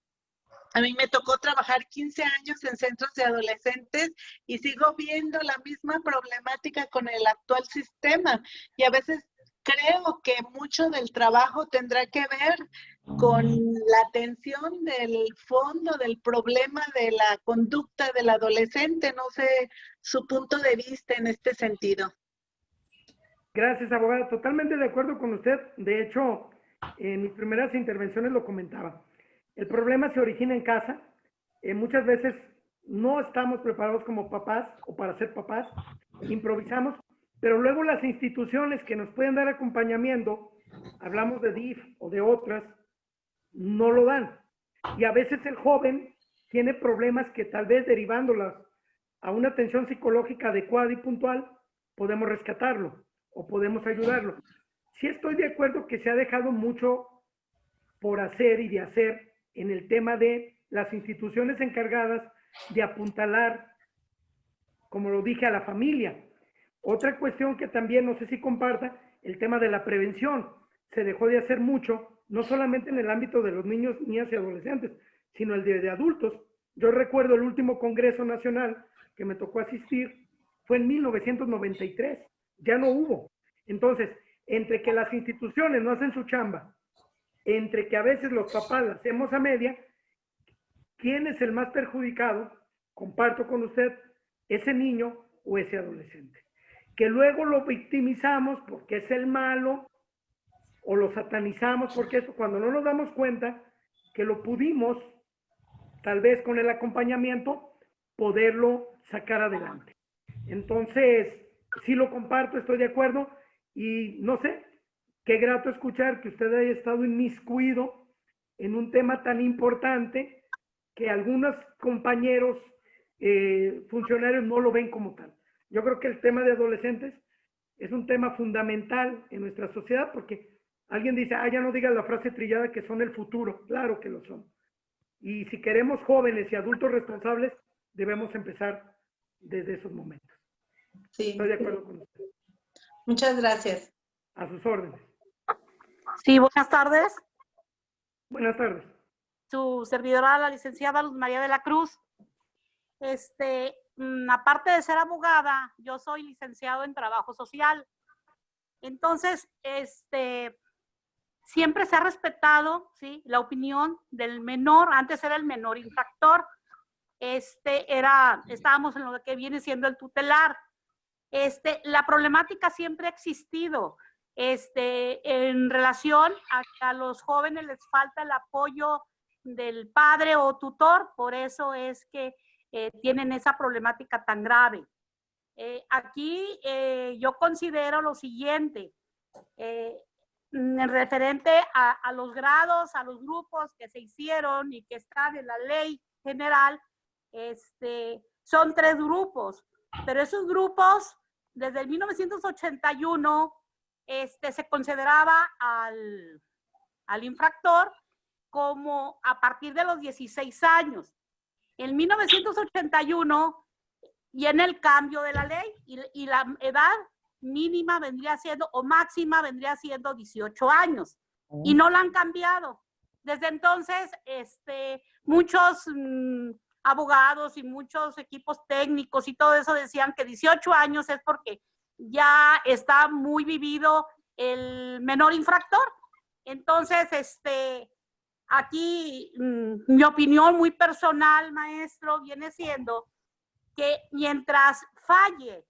A mí me tocó trabajar 15 años en centros de adolescentes y sigo viendo la misma problemática con el actual sistema. Y a veces creo que mucho del trabajo tendrá que ver con la atención del fondo del problema de la conducta del adolescente. No sé su punto de vista en este sentido. Gracias, abogada. Totalmente de acuerdo con usted. De hecho, en mis primeras intervenciones lo comentaba. El problema se origina en casa. Muchas veces no estamos preparados como papás o para ser papás. Improvisamos, pero luego las instituciones que nos pueden dar acompañamiento, hablamos de DIF o de otras, no lo dan. Y a veces el joven tiene problemas que tal vez derivándolas a una atención psicológica adecuada y puntual, podemos rescatarlo o podemos ayudarlo. Sí estoy de acuerdo que se ha dejado mucho por hacer y de hacer en el tema de las instituciones encargadas de apuntalar, como lo dije, a la familia. Otra cuestión que también no sé si comparta, el tema de la prevención. Se dejó de hacer mucho, no solamente en el ámbito de los niños, niñas y adolescentes, sino el de adultos. Yo recuerdo el último Congreso Nacional que me tocó asistir, fue en 1993, ya no hubo. Entonces, entre que las instituciones no hacen su chamba, entre que a veces los papás la hacemos a media, ¿quién es el más perjudicado? Comparto con usted, ese niño o ese adolescente. Que luego lo victimizamos porque es el malo o lo satanizamos porque eso, cuando no nos damos cuenta que lo pudimos, tal vez con el acompañamiento, poderlo sacar adelante. Entonces, sí lo comparto, estoy de acuerdo y no sé, qué grato escuchar que usted haya estado inmiscuido en un tema tan importante que algunos compañeros funcionarios no lo ven como tal. Yo creo que el tema de adolescentes es un tema fundamental en nuestra sociedad porque alguien dice, ya no digas la frase trillada que son el futuro. Claro que lo son. Y si queremos jóvenes y adultos responsables, debemos empezar desde esos momentos. Sí. Estoy de acuerdo con usted. Muchas gracias. A sus órdenes. Sí, buenas tardes. Buenas tardes. Su servidora, la licenciada Luz María de la Cruz. Aparte de ser abogada, yo soy licenciado en trabajo social. Entonces, siempre se ha respetado, ¿sí?, la opinión del menor. Antes era el menor infractor. Estábamos en lo que viene siendo el tutelar. La problemática siempre ha existido. En relación a que a los jóvenes les falta el apoyo del padre o tutor, por eso es que tienen esa problemática tan grave. Aquí yo considero lo siguiente, en referente a los grados, a los grupos que se hicieron y que están en la ley general, son 3 grupos, pero esos grupos, desde el 1981, se consideraba al infractor como a partir de los 16 años. En 1981 viene el cambio de la ley y la edad mínima vendría siendo, o máxima vendría siendo 18 años. Y no la han cambiado. Desde entonces, muchos abogados y muchos equipos técnicos y todo eso decían que 18 años es porque ya está muy vivido el menor infractor. Entonces, aquí mi opinión muy personal, maestro, viene siendo que mientras falle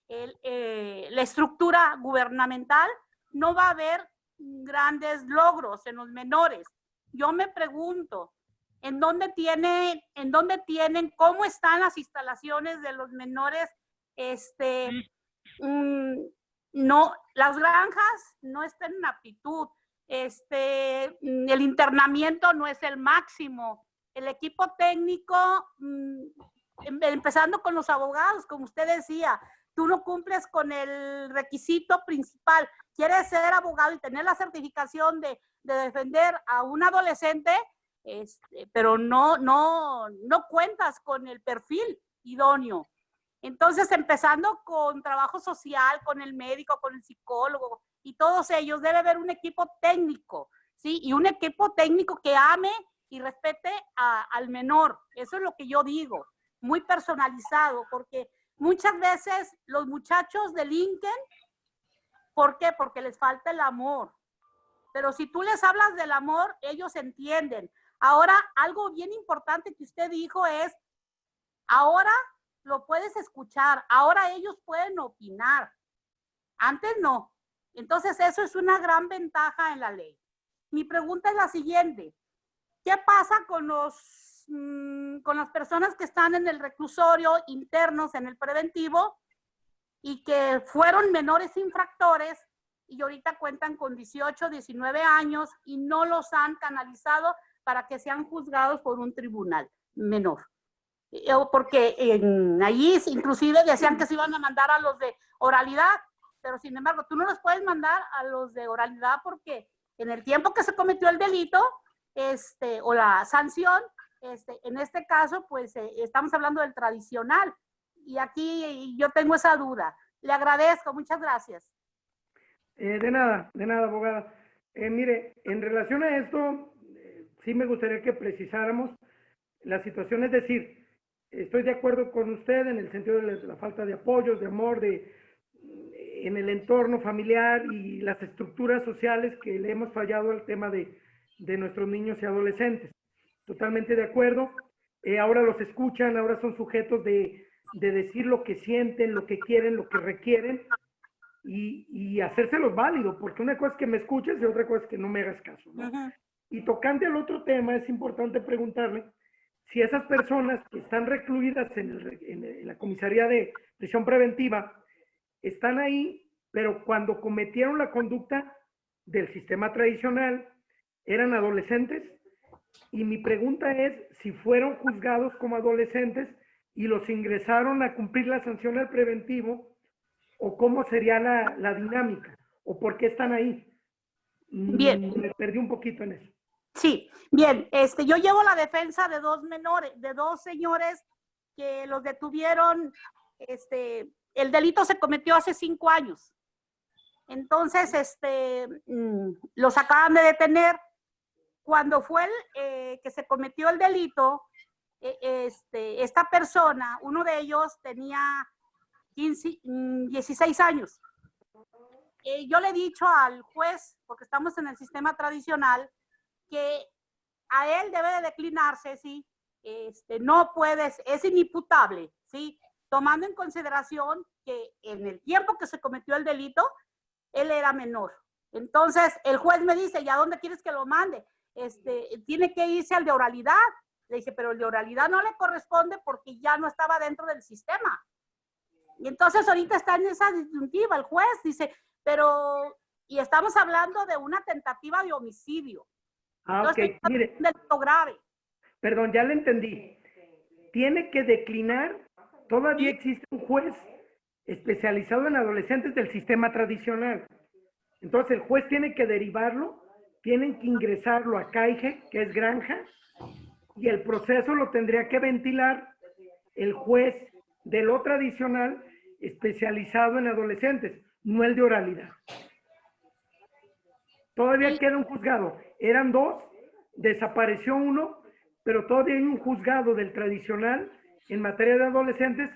la estructura gubernamental, no va a haber grandes logros en los menores. Yo me pregunto, ¿en dónde tienen, cómo están las instalaciones de los menores? No, las granjas no están en aptitud, el internamiento no es el máximo, el equipo técnico, empezando con los abogados, como usted decía, tú no cumples con el requisito principal, quieres ser abogado y tener la certificación de defender a un adolescente, pero no cuentas con el perfil idóneo. Entonces, empezando con trabajo social, con el médico, con el psicólogo y todos ellos, debe haber un equipo técnico, ¿sí? Y un equipo técnico que ame y respete al menor. Eso es lo que yo digo, muy personalizado, porque muchas veces los muchachos delinquen, ¿por qué? Porque les falta el amor. Pero si tú les hablas del amor, ellos entienden. Ahora, algo bien importante que usted dijo es, ahora lo puedes escuchar, ahora ellos pueden opinar, antes no. Entonces eso es una gran ventaja en la ley. Mi pregunta es la siguiente, ¿qué pasa con las personas que están en el reclusorio, internos en el preventivo y que fueron menores infractores y ahorita cuentan con 18, 19 años y no los han canalizado para que sean juzgados por un tribunal menor? Porque allí inclusive decían que se iban a mandar a los de oralidad, pero sin embargo tú no los puedes mandar a los de oralidad porque en el tiempo que se cometió el delito o la sanción, en este caso pues estamos hablando del tradicional y aquí yo tengo esa duda. Le agradezco, muchas gracias. De nada, abogada. Mire, en relación a esto, sí me gustaría que precisáramos la situación, es decir, estoy de acuerdo con usted en el sentido de la falta de apoyos, de amor, en el entorno familiar y las estructuras sociales que le hemos fallado al tema de nuestros niños y adolescentes. Totalmente de acuerdo. Ahora los escuchan, ahora son sujetos de decir lo que sienten, lo que quieren, lo que requieren y hacérselos válido, porque una cosa es que me escuches y otra cosa es que no me hagas caso, ¿no? Y tocante al otro tema, es importante preguntarle si esas personas que están recluidas en la comisaría de prisión preventiva están ahí, pero cuando cometieron la conducta del sistema tradicional, eran adolescentes, y mi pregunta es si fueron juzgados como adolescentes y los ingresaron a cumplir la sanción al preventivo, o cómo sería la dinámica, o por qué están ahí. Bien. Me perdí un poquito en eso. Sí, bien, yo llevo la defensa de dos menores, de dos señores que los detuvieron, el delito se cometió hace 5 años. Entonces, los acaban de detener. Cuando fue que se cometió el delito, esta persona, uno de ellos tenía 16 años. Yo le he dicho al juez, porque estamos en el sistema tradicional, que a él debe de declinarse, ¿sí? No puedes, es inimputable, ¿sí? Tomando en consideración que en el tiempo que se cometió el delito, él era menor. Entonces, el juez me dice, ¿y a dónde quieres que lo mande? Tiene que irse al de oralidad. Le dije, pero el de oralidad no le corresponde porque ya no estaba dentro del sistema. Y entonces ahorita está en esa disyuntiva el juez, dice, pero, y estamos hablando de una tentativa de homicidio. Ok, mire. Un delito grave. Perdón, ya le entendí. Tiene que declinar, todavía existe un juez especializado en adolescentes del sistema tradicional. Entonces el juez tiene que derivarlo, tienen que ingresarlo a CAIGE, que es granja, y el proceso lo tendría que ventilar el juez de lo tradicional especializado en adolescentes, no el de oralidad. Todavía queda un juzgado. Eran 2, desapareció uno, pero todavía hay un juzgado del tradicional en materia de adolescentes,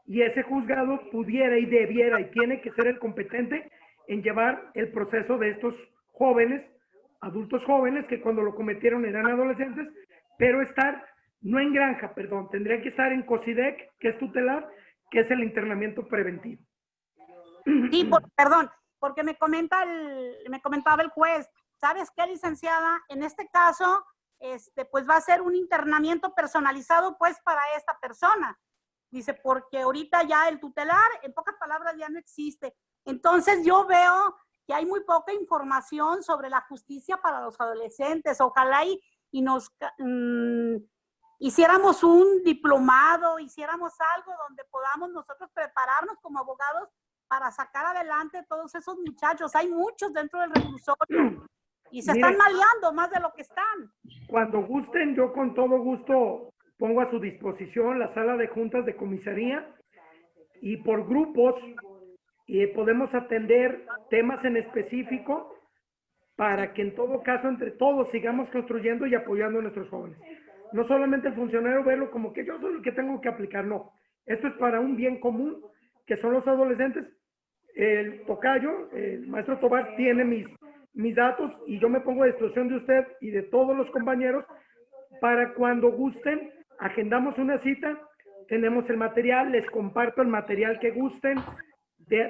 y ese juzgado pudiera y debiera y tiene que ser el competente en llevar el proceso de estos jóvenes, adultos jóvenes que cuando lo cometieron eran adolescentes, pero estar, no en granja, perdón, tendría que estar en COSIDEC, que es tutelar, que es el internamiento preventivo. Sí, perdón, porque me comentaba el juez, ¿sabes qué, licenciada? En este caso, pues va a ser un internamiento personalizado, pues, para esta persona. Dice, porque ahorita ya el tutelar, en pocas palabras, ya no existe. Entonces, yo veo que hay muy poca información sobre la justicia para los adolescentes. Ojalá y nos hiciéramos un diplomado, hiciéramos algo donde podamos nosotros prepararnos como abogados para sacar adelante todos esos muchachos. Hay muchos dentro del reclusorio y se están maleando más de lo que están. Cuando gusten, yo con todo gusto pongo a su disposición la sala de juntas de comisaría, y por grupos podemos atender temas en específico para que en todo caso entre todos sigamos construyendo y apoyando a nuestros jóvenes. No solamente el funcionario verlo como que yo soy el que tengo que aplicar, no. Esto es para un bien común, que son los adolescentes. El tocayo, el maestro Tobar, tiene mis datos, y yo me pongo a disposición de usted y de todos los compañeros para cuando gusten, agendamos una cita, tenemos el material, les comparto el material que gusten,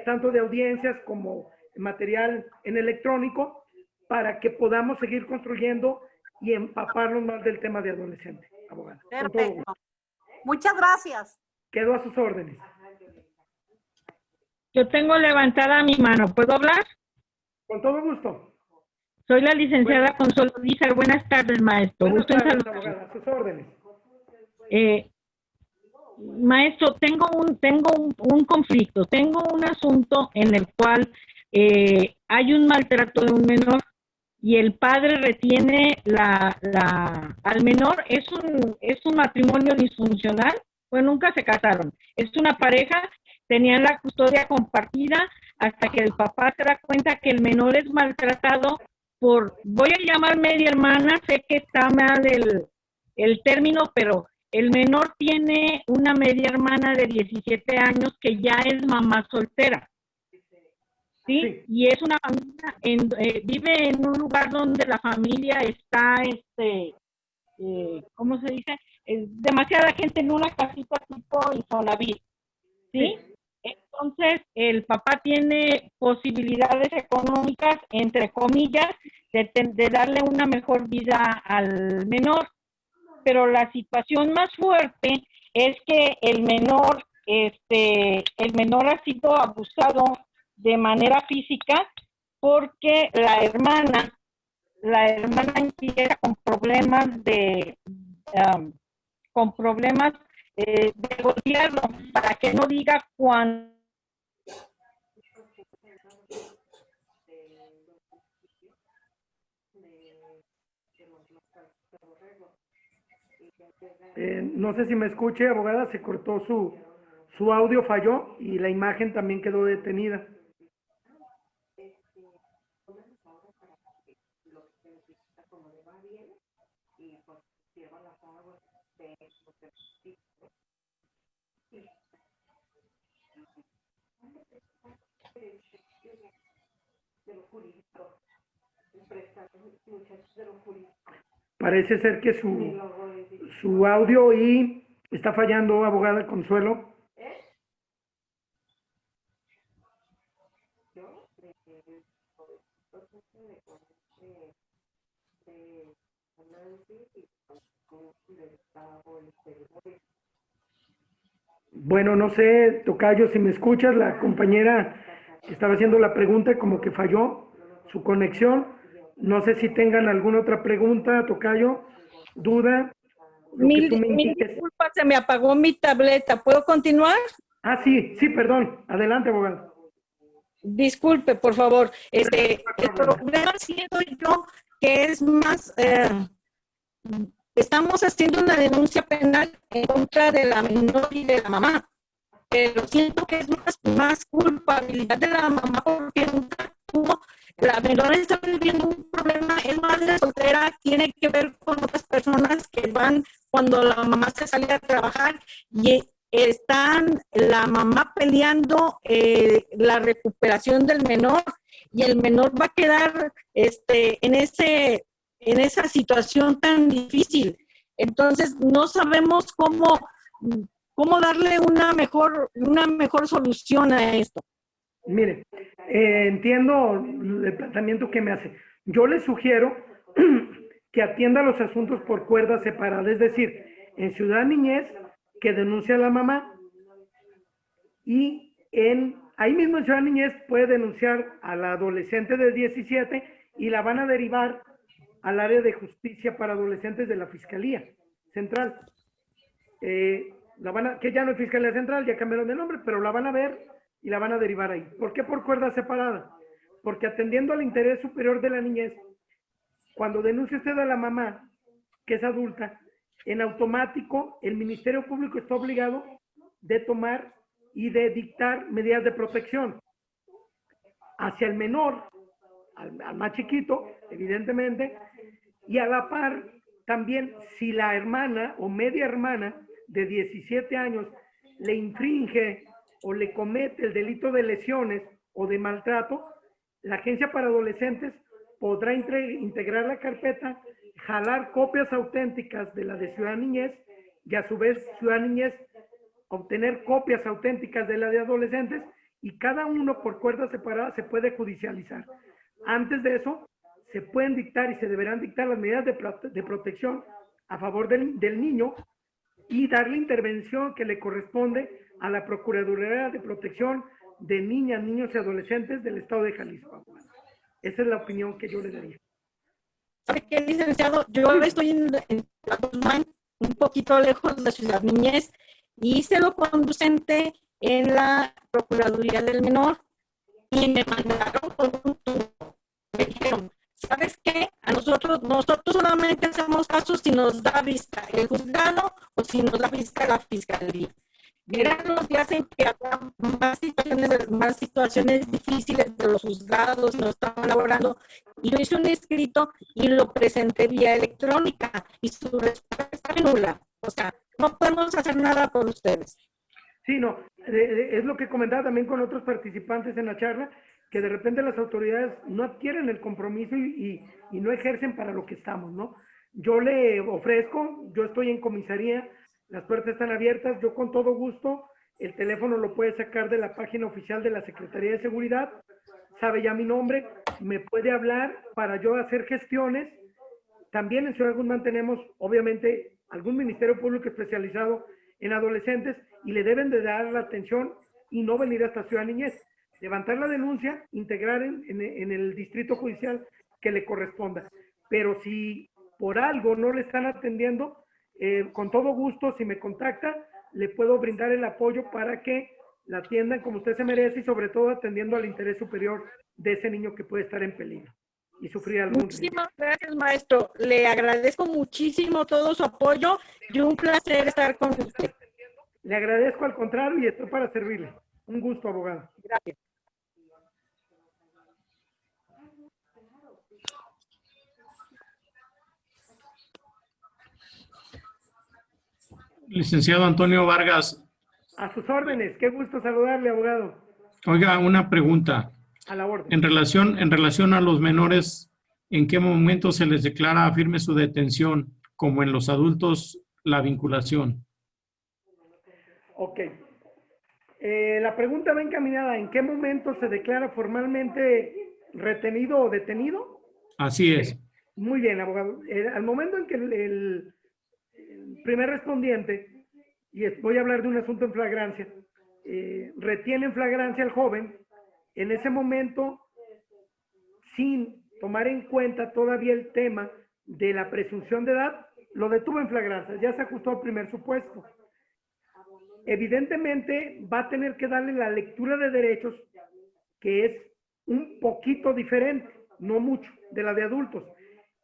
tanto de audiencias como material en electrónico, para que podamos seguir construyendo y empaparnos más del tema de adolescente, abogada. Perfecto. Muchas gracias. Quedo a sus órdenes. Yo tengo levantada mi mano. ¿Puedo hablar? Con todo gusto. Soy la licenciada Consuelo Dízar. Buenas tardes, maestro. Buenas Gusto en tardes, saludarlo. abogada, a sus órdenes. Maestro, tengo un conflicto. Tengo un asunto en el cual hay un maltrato de un menor y el padre retiene al menor. Es un matrimonio disfuncional, pues nunca se casaron. Es una pareja, tenían la custodia compartida hasta que el papá se da cuenta que el menor es maltratado por, voy a llamar media hermana, sé que está mal el término, pero el menor tiene una media hermana de 17 años que ya es mamá soltera. ¿Sí? Y es una familia, vive en un lugar donde la familia está, ¿cómo se dice? Demasiada gente en una casita tipo Infonavit, ¿sí? Entonces, el papá tiene posibilidades económicas, entre comillas, de darle una mejor vida al menor. Pero la situación más fuerte es que el menor ha sido abusado de manera física porque la hermana la hermana llega con problemas de gobierno, para que no diga cuándo. No sé si me escuche, abogada, se cortó su audio, falló y la imagen también quedó detenida. Parece ser que su audio y está fallando, abogada Consuelo. Bueno, no sé, tocayo, si me escuchas, la compañera que estaba haciendo la pregunta como que falló su conexión. No sé si tengan alguna otra pregunta, tocayo, duda, lo que tú me Mil indiques. disculpas, se me apagó mi tableta. ¿Puedo continuar? Ah, sí, perdón. Adelante, abogado. Disculpe, por favor. El problema siento yo que es más, estamos haciendo una denuncia penal en contra de la menor y de la mamá, pero siento que es más culpabilidad de la mamá porque nunca tuvo, la menor está viviendo un problema, es madre soltera, tiene que ver con otras personas que van cuando la mamá se sale a trabajar y están la mamá peleando la recuperación del menor y el menor va a quedar en esa situación tan difícil. Entonces no sabemos cómo darle una mejor solución a esto. Mire, entiendo el planteamiento que me hace. Yo le sugiero que atienda los asuntos por cuerda separada, es decir, en Ciudad Niñez, que denuncie a la mamá, y ahí mismo en Ciudad Niñez puede denunciar a la adolescente de 17 y la van a derivar al área de justicia para adolescentes de la Fiscalía Central. Que ya no es Fiscalía Central, ya cambiaron de nombre, pero la van a ver y la van a derivar ahí. ¿Por qué por cuerda separada? Porque atendiendo al interés superior de la niñez, cuando denuncie usted a la mamá, que es adulta, en automático el Ministerio Público está obligado de tomar y de dictar medidas de protección hacia el menor, al más chiquito, evidentemente, y a la par también si la hermana o media hermana de 17 años le infringe o le comete el delito de lesiones o de maltrato, la Agencia para Adolescentes podrá integrar la carpeta, jalar copias auténticas de la de Ciudad Niñez y a su vez Ciudad Niñez obtener copias auténticas de la de adolescentes y cada uno por cuerda separada se puede judicializar. Antes de eso, se pueden dictar y se deberán dictar las medidas de protección a favor del niño y darle intervención que le corresponde a la Procuraduría de Protección de Niñas, Niños y Adolescentes del Estado de Jalisco. Esa es la opinión que yo le daría. ¿Sabe qué, licenciado? Yo estoy en un poquito lejos de Ciudad Niñez, y hice lo conducente en la Procuraduría del Menor y me mandaron con un turno. Me dijeron, ¿sabes qué? Nosotros solamente hacemos casos si nos da vista el juzgado o si nos da vista la fiscalía. Eran los días en que había más situaciones difíciles de los juzgados, no estaban elaborando. Y yo hice un escrito y lo presenté vía electrónica y su respuesta está nula. O sea, no podemos hacer nada por ustedes. Sí, no, es lo que comentaba también con otros participantes en la charla, que de repente las autoridades no adquieren el compromiso y no ejercen para lo que estamos, ¿no? Yo le ofrezco, yo estoy en comisaría, las puertas están abiertas, yo con todo gusto, el teléfono lo puede sacar de la página oficial de la Secretaría de Seguridad, sabe ya mi nombre, me puede hablar para yo hacer gestiones. También en Ciudad Guzmán tenemos, obviamente, algún Ministerio Público especializado en adolescentes y le deben de dar la atención y no venir hasta Ciudad Niñez. Levantar la denuncia, integrar en el distrito judicial que le corresponda. pero si por algo no le están atendiendo, con todo gusto, si me contacta, le puedo brindar el apoyo para que la atiendan como usted se merece y sobre todo atendiendo al interés superior de ese niño que puede estar en peligro y sufrir algún riesgo. Muchísimas gracias, maestro. Le agradezco muchísimo todo su apoyo y un placer estar con usted. Le agradezco al contrario y estoy para servirle. Un gusto, abogado. Gracias. Licenciado Antonio Vargas, A sus órdenes. Qué gusto saludarle, abogado. oiga, una pregunta. A la orden. En relación a los menores, ¿en qué momento se les declara firme su detención, como en los adultos la vinculación? Ok. La pregunta va encaminada. ¿En qué momento se declara formalmente retenido o detenido? Así es. Muy bien, abogado. Al momento en que el primer respondiente, y voy a hablar de un asunto en flagrancia, retiene en flagrancia al joven, en ese momento, sin tomar en cuenta todavía el tema de la presunción de edad, lo detuvo en flagrancia, ya se ajustó al primer supuesto. Evidentemente va a tener que darle la lectura de derechos, que es un poquito diferente, no mucho, de la de adultos.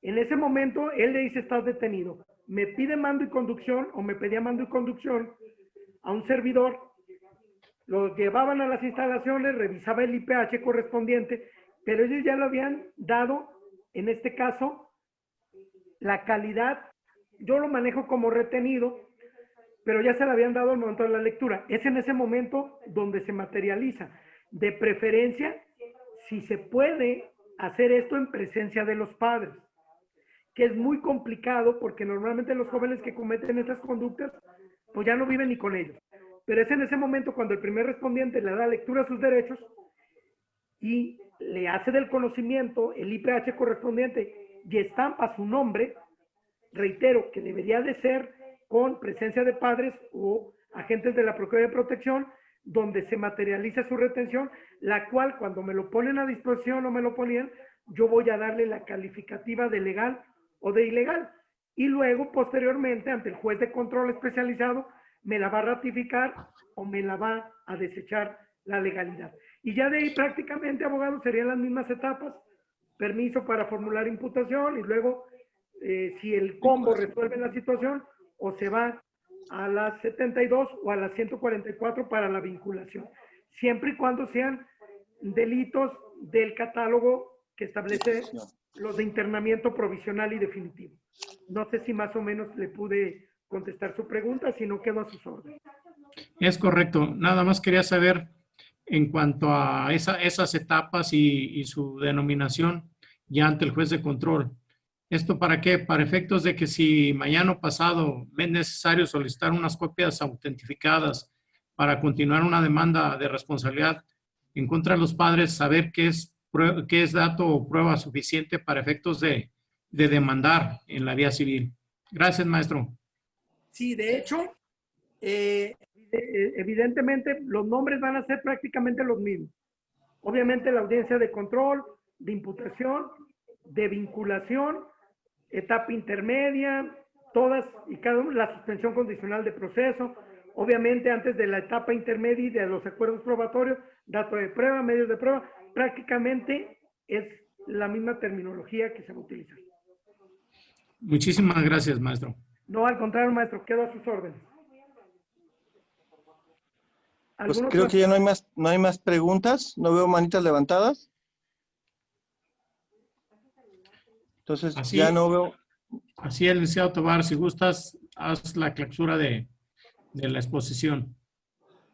En ese momento, él le dice, estás detenido. Me pide mando y conducción, o me pedía mando y conducción a un servidor, lo llevaban a las instalaciones, revisaba el IPH correspondiente, pero ellos ya lo habían dado, en este caso, la calidad, yo lo manejo como retenido, pero ya se la habían dado al momento de la lectura. Es en ese momento donde se materializa. De preferencia, si se puede hacer esto en presencia de los padres, que es muy complicado porque normalmente los jóvenes que cometen estas conductas, pues ya no viven ni con ellos. Pero es en ese momento cuando el primer respondiente le da lectura a sus derechos y le hace del conocimiento el IPH correspondiente y estampa su nombre, reitero que debería de ser con presencia de padres o agentes de la Procuraduría de Protección, donde se materializa su retención, la cual cuando me lo ponen a disposición o me lo ponían, yo voy a darle la calificativa de legal o de ilegal. Y luego, posteriormente, ante el juez de control especializado, me la va a ratificar o me la va a desechar la legalidad. Y ya de ahí prácticamente, abogado, serían las mismas etapas. Permiso para formular imputación y luego, si el combo resuelve la situación, o se va a las 72 o a las 144 para la vinculación. Siempre y cuando sean delitos del catálogo que establece los de internamiento provisional y definitivo. No sé si más o menos le pude contestar su pregunta, si no quedo a sus órdenes. Es correcto. Nada más quería saber en cuanto a esas etapas y su denominación ya ante el juez de control. ¿Esto para qué? Para efectos de que si mañana o pasado es necesario solicitar unas copias autentificadas para continuar una demanda de responsabilidad en contra de los padres, saber qué es dato o prueba suficiente para efectos de demandar en la vía civil. Gracias, maestro. Sí, de hecho, evidentemente los nombres van a ser prácticamente los mismos. Obviamente la audiencia de control, de imputación, de vinculación, etapa intermedia, todas y cada una, la suspensión condicional de proceso, obviamente antes de la etapa intermedia y de los acuerdos probatorios, dato de prueba, medios de prueba, prácticamente es la misma terminología que se va a utilizar. Muchísimas gracias, maestro. No, al contrario, maestro, quedo a sus órdenes. Pues creo que ya no hay más preguntas, no veo manitas levantadas. Entonces, Así, ya no veo. Así es, licenciado Tobar, si gustas, haz la clausura de la exposición.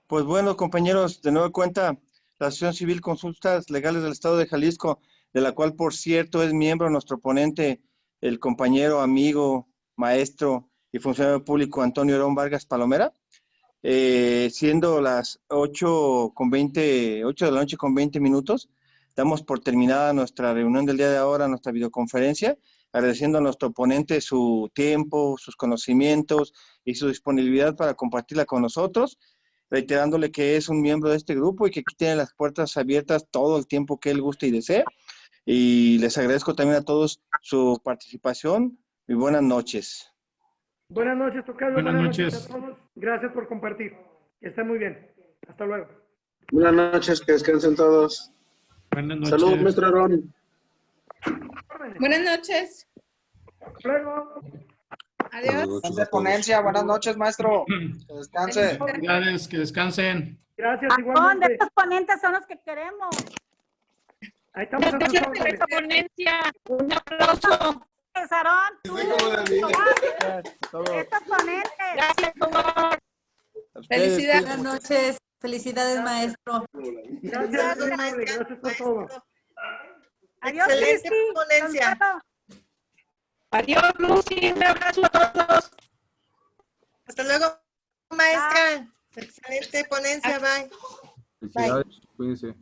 Pues bueno, compañeros, de nueva cuenta, la Asociación Civil Consultas Legales del Estado de Jalisco, de la cual, por cierto, es miembro nuestro ponente, el compañero, amigo, maestro y funcionario público Antonio Herón Vargas Palomera, siendo las 8 de la noche con 20 minutos, damos por terminada nuestra reunión del día de ahora, nuestra videoconferencia, agradeciendo a nuestro ponente su tiempo, sus conocimientos y su disponibilidad para compartirla con nosotros, reiterándole que es un miembro de este grupo y que aquí tiene las puertas abiertas todo el tiempo que él guste y desee. y les agradezco también a todos su participación y buenas noches. Buenas noches, tocayo. Buenas noches. A todos. Gracias por compartir. Que estén muy bien. Hasta luego. Buenas noches, que descansen todos. Buenas noches. Salud, maestro Aarón. Buenas noches. Hasta luego. Adiós. De ponencia, buenas noches, maestro. Que descanse. Felicidades, que descansen. Gracias, ¿De igualmente. estos ponentes son los que queremos? Ahí estamos a sus órdenes. esta ponencia. Un aplauso. Sarón, tú, estos ponentes. Gracias, doctor. Felicidades. Buenas noches. Felicidades, maestro. Gracias, muy amable. Gracias por todo. Adiós, Excelente Cristi. ponencia. Gonzalo. Adiós, Lucy. Un abrazo a todos. Hasta luego, maestra. Excelente ponencia. Bye. Felicidades, cuídense.